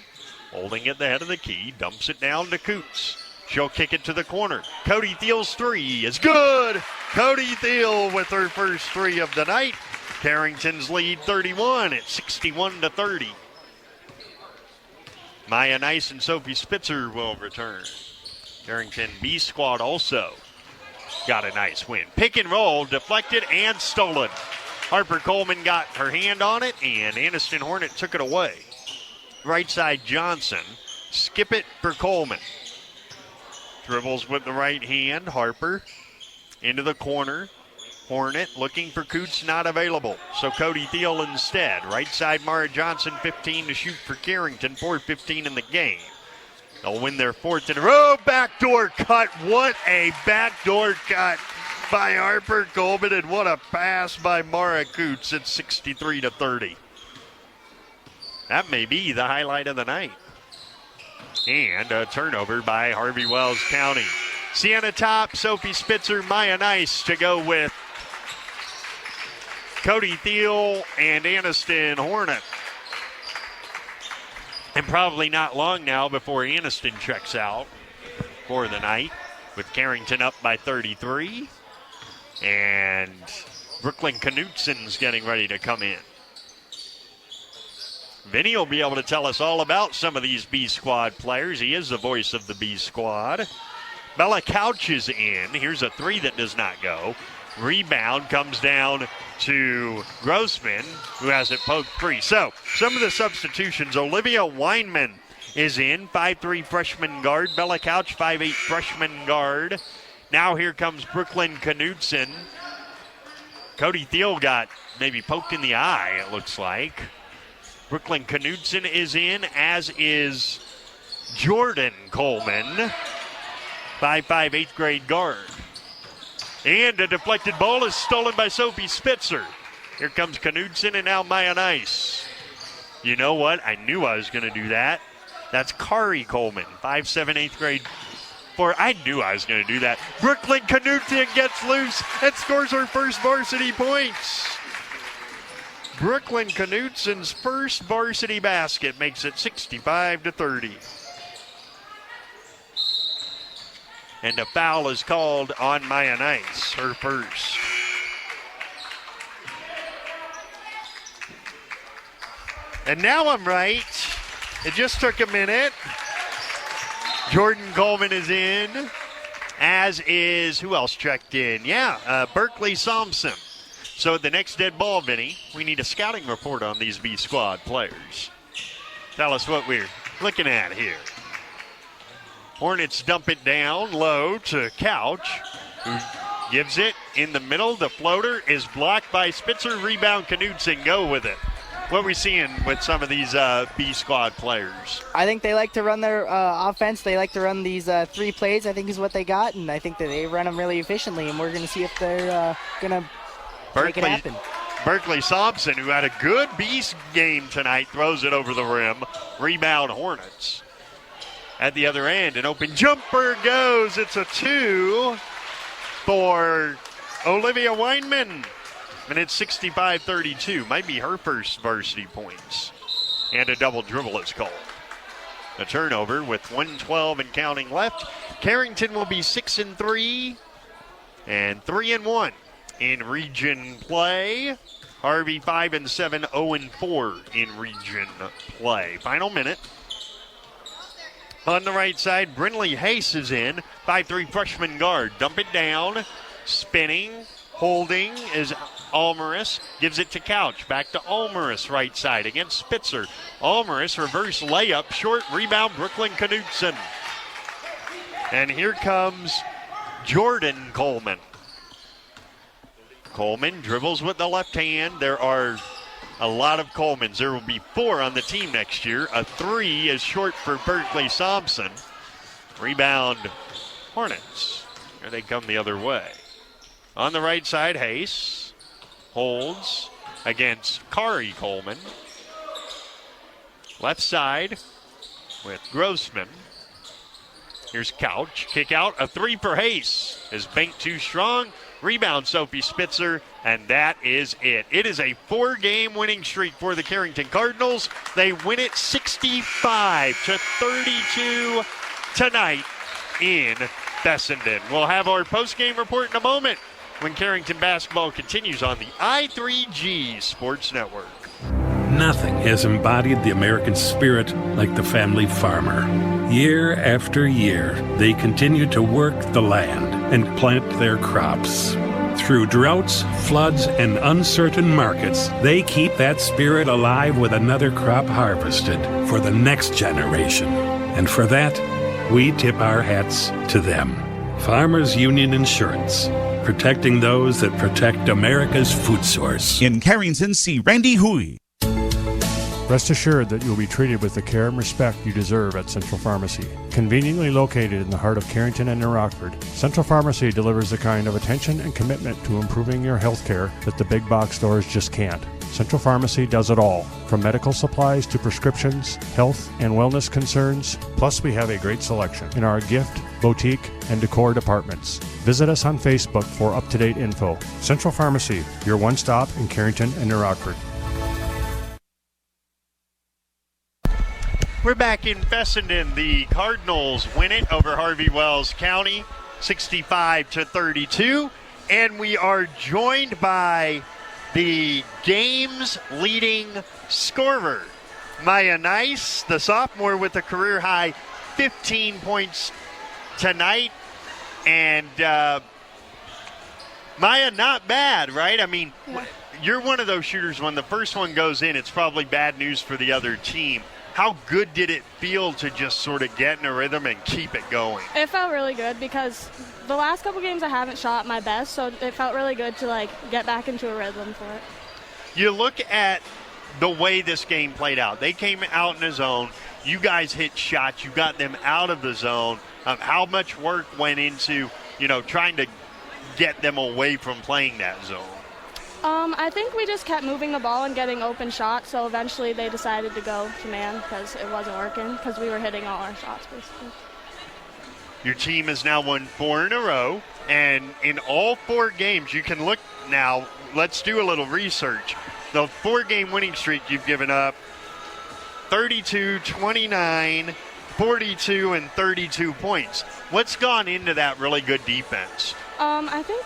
holding at the head of the key, dumps it down to Coots. She'll kick it to the corner. Cody Thiel's three is good. Cody Thiel with her first three of the night. Carrington's lead 31 at 61-30. Maya Nice and Sophie Spitzer will return. Carrington B squad also got a nice win. Pick and roll, deflected and stolen. Harper Coleman got her hand on it, and Aniston Hornet took it away. Right side Johnson. Skip it for Coleman. Dribbles with the right hand. Harper into the corner. Hornet looking for Coots, not available. So Cody Thiel instead. Right side Mara Johnson, 15 to shoot for Carrington. 4:15 in the game. They'll win their fourth in a row. Backdoor cut. What a backdoor cut by Harper Coleman, and what a pass by Mara Coots at 63-30. That may be the highlight of the night. And a turnover by Harvey Wells County. Sienna top, Sophie Spitzer, Maya Nice to go with Cody Thiel and Aniston Hornet. And probably not long now before Aniston checks out for the night, with Carrington up by 33. And Brooklyn Knutson's getting ready to come in. Vinny will be able to tell us all about some of these B squad players. He is the voice of the B squad. Bella Couch is in. Here's a three that does not go. Rebound comes down to Grossman, who has it poked free. So, some of the substitutions. Olivia Weinman is in, 5'3" freshman guard. Bella Couch, 5'8" freshman guard. Now here comes Brooklyn Knudsen. Cody Thiel got maybe poked in the eye, it looks like. Brooklyn Knudsen is in, as is Jordan Coleman, 5'5", 8th grade guard. And a deflected ball is stolen by Sophie Spitzer. Here comes Knudsen and now Maya Nice. You know what? I knew I was going to do that. That's Kari Coleman, 5'7", 8th grade. I knew I was going to do that. Brooklyn Knudsen gets loose and scores her first varsity points. Brooklyn Knudsen's first varsity basket makes it 65-30. And a foul is called on Maya Nice, her first. And now I'm right. It just took a minute. Jordan Coleman is in, as is, who else checked in? Berkeley Thompson. So the next dead ball, Vinny, we need a scouting report on these B squad players. Tell us what we're looking at here. Hornets dump it down low to Couch, who gives it in the middle. The floater is blocked by Spitzer. Rebound, Knudsen, go with it. What are we seeing with some of these B squad players? I think they like to run their offense. They like to run these three plays, I think is what they got. And I think that they run them really efficiently. And we're going to see if they're going to make it happen. Berkeley Thompson, who had a good B game tonight, throws it over the rim. Rebound Hornets. At the other end, an open jumper goes. It's a 2 for Olivia Weinman. And it's 65-32. Might be her first varsity points. And a double dribble is called. A turnover with 1:12 and counting left. Carrington will be 6-3 and 3-1 in region play. Harvey 5-7, 0-4 in region play. Final minute. On the right side, Brinley Hayes is in. 5'3" freshman guard. Dump it down. Spinning. Holding is Almaris gives it to Couch. Back to Almaris, right side against Spitzer. Almaris, reverse layup, short rebound, Brooklyn Knudsen. And here comes Jordan Coleman. Coleman dribbles with the left hand. There are a lot of Colemans. There will be 4 on the team next year. A 3 is short for Berkeley Thompson. Rebound, Hornets. Here they come the other way. On the right side, Hayes holds against Kari Coleman. Left side with Grossman. Here's Couch. Kick out. A 3 for Hayes. Is banked too strong. Rebound, Sophie Spitzer, and that is it. It is a 4-game winning streak for the Carrington Cardinals. They win it 65-32 tonight in Fessenden. We'll have our post-game report in a moment when Carrington basketball continues on the I3G Sports Network. Nothing has embodied the American spirit like the family farmer. Year after year, they continue to work the land and plant their crops. Through droughts, floods, and uncertain markets, they keep that spirit alive with another crop harvested for the next generation. And for that, we tip our hats to them. Farmers Union Insurance, protecting those that protect America's food source. In Carrington, see Randy Hui. Rest assured that you'll be treated with the care and respect you deserve at Central Pharmacy. Conveniently located in the heart of Carrington and New Rockford, Central Pharmacy delivers the kind of attention and commitment to improving your health care that the big box stores just can't. Central Pharmacy does it all, from medical supplies to prescriptions, health and wellness concerns. Plus, we have a great selection in our gift, boutique, and decor departments. Visit us on Facebook for up-to-date info. Central Pharmacy, your one-stop in Carrington and New Rockford. We're back in Fessenden. The Cardinals win it over Harvey Wells County, 65-32. And we are joined by the game's leading scorer, Maya Nice, the sophomore with a career-high 15 points tonight. And Maya, not bad, right? I mean, you're one of those shooters, when the first one goes in, it's probably bad news for the other team. How good did it feel to just sort of get in a rhythm and keep it going? It felt really good because the last couple games I haven't shot my best, so it felt really good to get back into a rhythm for it. You look at the way this game played out. They came out in the zone. You guys hit shots. You got them out of the zone. How much work went into, trying to get them away from playing that zone? I think we just kept moving the ball and getting open shots, so eventually they decided to go to man because it wasn't working because we were hitting all our shots, basically. Your team has now won 4 in a row, and in all 4 games, you can look now, let's do a little research. The 4-game winning streak you've given up, 32, 29, 42, and 32 points. What's gone into that really good defense? I think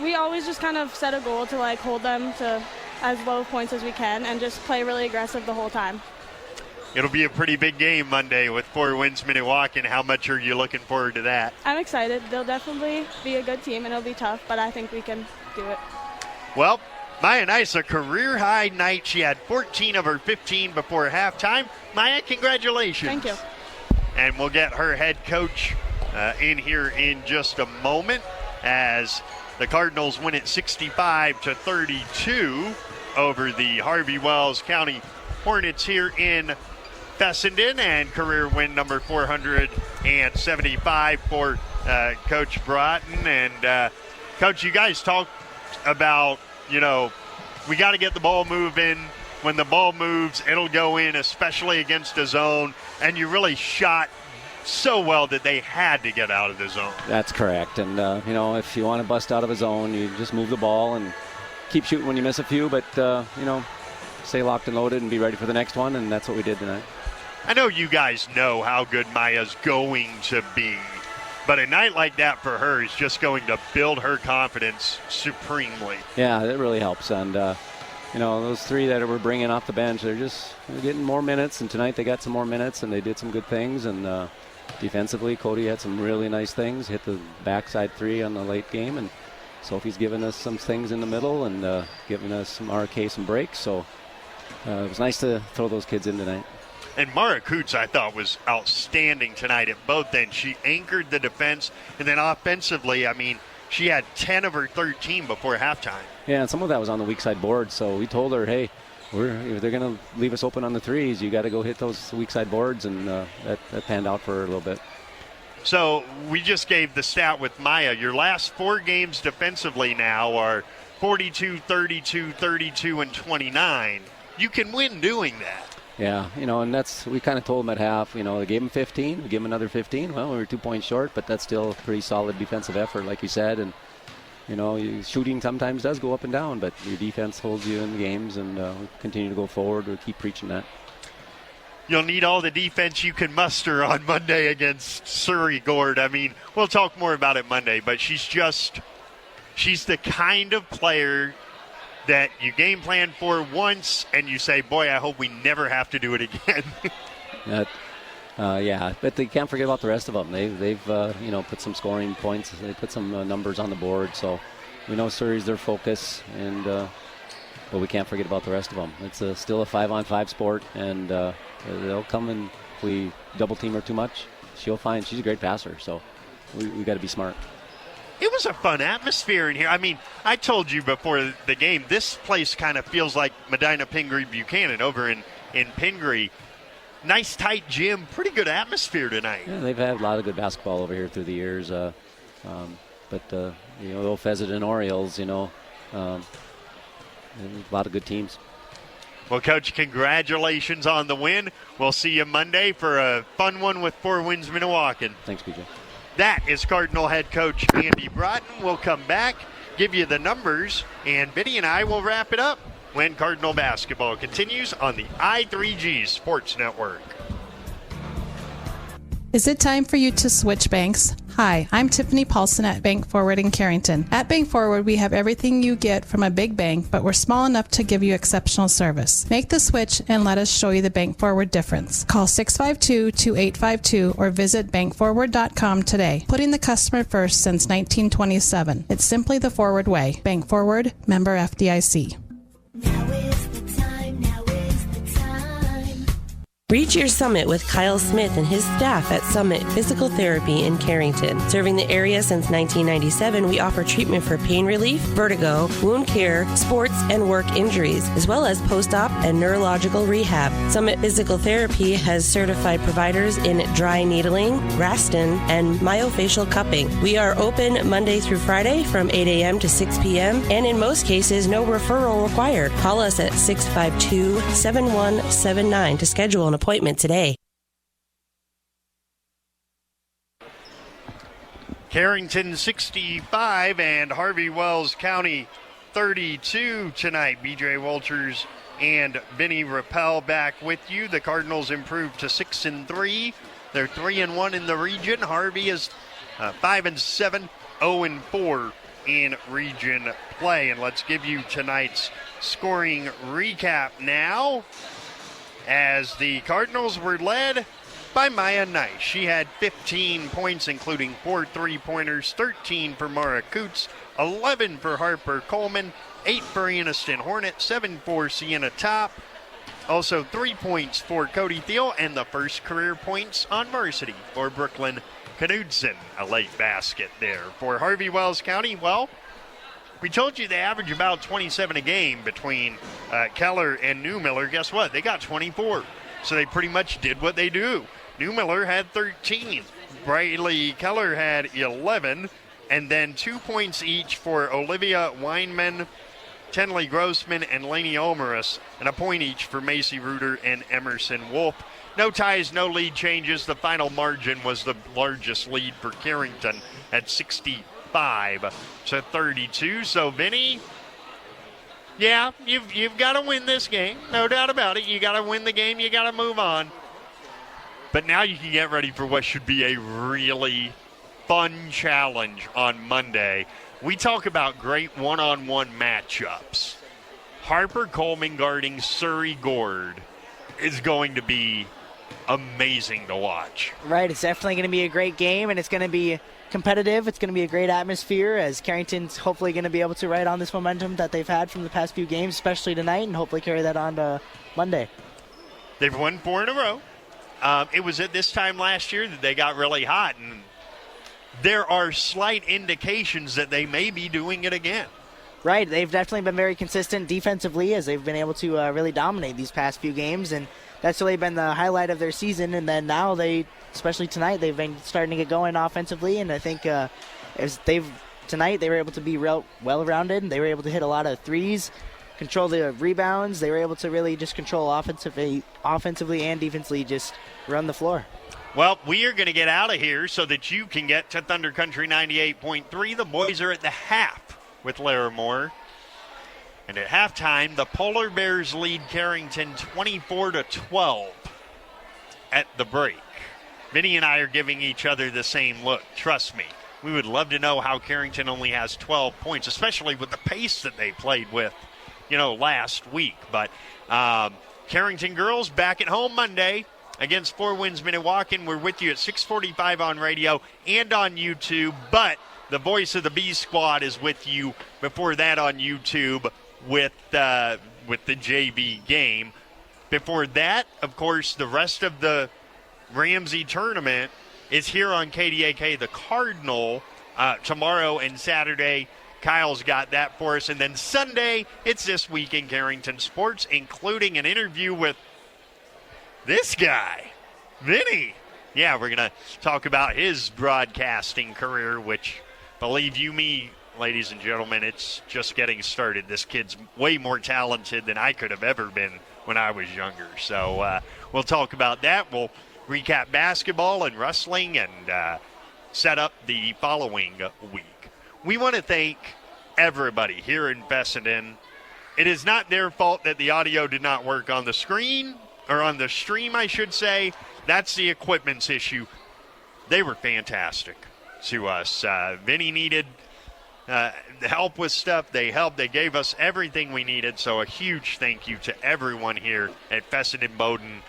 we always just kind of set a goal to hold them to as low points as we can and just play really aggressive the whole time. It'll be a pretty big game Monday with 4 wins Minnewacan. How much are you looking forward to that? I'm excited. They'll definitely be a good team and it'll be tough, but I think we can do it. Well, Maya Nice, a career-high night. She had 14 of her 15 before halftime. Maya, congratulations. Thank you. And we'll get her head coach in here in just a moment as the Cardinals win it 65-32 over the Harvey Wells County Hornets here in Fessenden, and career win number 475 for Coach Broughton. And, Coach, you guys talked about, we got to get the ball moving. When the ball moves, it'll go in, especially against a zone. And you really shot so well that they had to get out of the zone. That's correct. And, if you want to bust out of a zone, you just move the ball and keep shooting when you miss a few. But, stay locked and loaded and be ready for the next one. And that's what we did tonight. I know you guys know how good Maya's going to be. But a night like that for her is just going to build her confidence supremely. Yeah, it really helps. And, those 3 that we're bringing off the bench, they're getting more minutes. And tonight they got some more minutes, and they did some good things. And defensively, Cody had some really nice things. Hit the backside 3 on the late game. And Sophie's given us some things in the middle and giving us some RK some breaks. So it was nice to throw those kids in tonight. And Mara Coots, I thought, was outstanding tonight at both ends. She anchored the defense, and then offensively, I mean, she had 10 of her 13 before halftime. Yeah, and some of that was on the weak side board. So we told her, hey, if they're going to leave us open on the threes, you got to go hit those weak side boards, and that panned out for her a little bit. So we just gave the stat with Maya. Your last 4 games defensively now are 42, 32, 32, and 29. You can win doing that. Yeah, and we kind of told them at half, they gave them 15, we give them another 15. Well, we were 2 points short, but that's still a pretty solid defensive effort, like you said. And, shooting sometimes does go up and down, but your defense holds you in the games, and we continue to go forward. We keep preaching that. You'll need all the defense you can muster on Monday against Surrey Gord. I mean, we'll talk more about it Monday, but she's the kind of player that you game plan for once and you say, boy, I hope we never have to do it again. Yeah, but they can't forget about the rest of them. They've put some scoring points. They put some numbers on the board. So we know Surrey's their focus, and but we can't forget about the rest of them. It's still a 5-on-5 sport, and they'll come, and if we double team her too much, she'll find she's a great passer. So we got to be smart. It was a fun atmosphere in here. I mean, I told you before the game, this place kind of feels like Medina Pingree Buchanan over in Pingree. Nice, tight gym, pretty good atmosphere tonight. Yeah, they've had a lot of good basketball over here through the years. But the old Pheasant and Orioles, a lot of good teams. Well, Coach, congratulations on the win. We'll see you Monday for a fun one with 4 Winds Minnewacan. Thanks, PJ. That is Cardinal head coach Andy Broughton. We'll come back, give you the numbers, and Vinny and I will wrap it up when Cardinal basketball continues on the I3G Sports Network. Is it time for you to switch banks? Hi, I'm Tiffany Paulson at Bank Forward in Carrington. At Bank Forward, we have everything you get from a big bank, but we're small enough to give you exceptional service. Make the switch and let us show you the Bank Forward difference. Call 652-2852 or visit bankforward.com today. Putting the customer first since 1927. It's simply the forward way. Bank Forward, member FDIC. Reach your summit with Kyle Smith and his staff at Summit Physical Therapy in Carrington. Serving the area since 1997, we offer treatment for pain relief, vertigo, wound care, sports, and work injuries, as well as post-op and neurological rehab. Summit Physical Therapy has certified providers in dry needling, Graston, and myofascial cupping. We are open Monday through Friday from 8 a.m. to 6 p.m., and in most cases, no referral required. Call us at 652-7179 to schedule an appointment today. Carrington 65 and Harvey Wells County 32 tonight. BJ Walters and Vinny Rappel back with you. The Cardinals improved to 6-3. They're 3-1 in the region. Harvey is 5-7, 0-4 in region play. And let's give you tonight's scoring recap now, as the Cardinals were led by Maya Knight. She had 15 points, including 4 3-pointers, 13 for Mara Coots, 11 for Harper Coleman, 8 for Aniston Hornet, 7 for Sienna Top. Also 3 points for Cody Thiel, and the first career points on varsity for Brooklyn Knudsen. A late basket there. For Harvey Wells County, well, we told you they average about 27 a game between Keller and Newmiller. Guess what? They got 24. So they pretty much did what they do. Newmiller had 13. Briley Keller had 11. And then 2 points each for Olivia Weinman, Tenley Grossman, and Lainey Omeris. And a point each for Macy Reuter and Emerson Wolf. No ties, no lead changes. The final margin was the largest lead for Carrington at 65-32. So, Vinny, yeah, you've got to win this game. No doubt about it. You got to win the game. You got to move on. But now you can get ready for what should be a really fun challenge on Monday. We talk about great one-on-one matchups. Harper Coleman guarding Surrey Gord is going to be amazing to watch. Right, it's definitely going to be a great game, and it's going to be competitive. It's going to be a great atmosphere as Carrington's hopefully going to be able to ride on this momentum that they've had from the past few games, especially tonight, and hopefully carry that on to Monday. They've won 4 in a row. It was at this time last year that they got really hot, and there are slight indications that they may be doing it again. Right, they've definitely been very consistent defensively as they've been able to really dominate these past few games, and that's really been the highlight of their season. And then now especially tonight, they've been starting to get going offensively, and I think tonight they were able to be well-rounded. They were able to hit a lot of threes, control the rebounds. They were able to really just control offensively and defensively, just run the floor. Well, we are going to get out of here so that you can get to Thunder Country 98.3. The boys are at the half with Larimore. And at halftime, the Polar Bears lead Carrington 24-12 at the break. Vinny and I are giving each other the same look. Trust me, we would love to know how Carrington only has 12 points, especially with the pace that they played with, last week. But Carrington girls back at home Monday against Four Winds Minnewacan. We're with you at 6:45 on radio and on YouTube, but the voice of the B Squad is with you before that on YouTube with the JV game. Before that, of course, the rest of the Ramsey tournament is here on KDAK, the Cardinal, tomorrow and Saturday. Kyle's got that for us. And then Sunday, it's This Week in Carrington Sports, including an interview with this guy, Vinny. Yeah, we're going to talk about his broadcasting career, which, believe you me, ladies and gentlemen, it's just getting started. This kid's way more talented than I could have ever been when I was younger. So we'll talk about that. We'll recap basketball and wrestling and set up the following week. We want to thank everybody here in Fessenden. It is not their fault that the audio did not work on the screen, or on the stream, I should say. That's the equipment's issue. They were fantastic to us. Vinny needed help with stuff. They helped. They gave us everything we needed. So a huge thank you to everyone here at Fessenden Bowdoin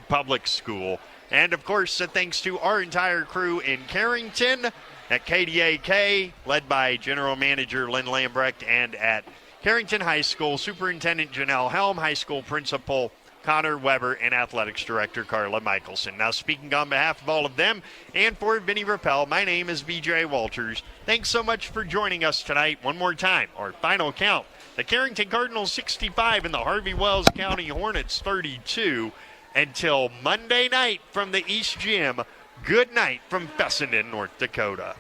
Public School. And, of course, thanks to our entire crew in Carrington at KDAK, led by General Manager Lynn Lambrecht, and at Carrington High School, Superintendent Janelle Helm, High School Principal Connor Weber, and Athletics Director Carla Michelson. Now, speaking on behalf of all of them and for Vinny Rappel, my name is BJ Walters. Thanks so much for joining us tonight. One more time, our final count: the Carrington Cardinals 65 and the Harvey Wells County Hornets 32. Until Monday night from the East Gym, good night from Fessenden, North Dakota.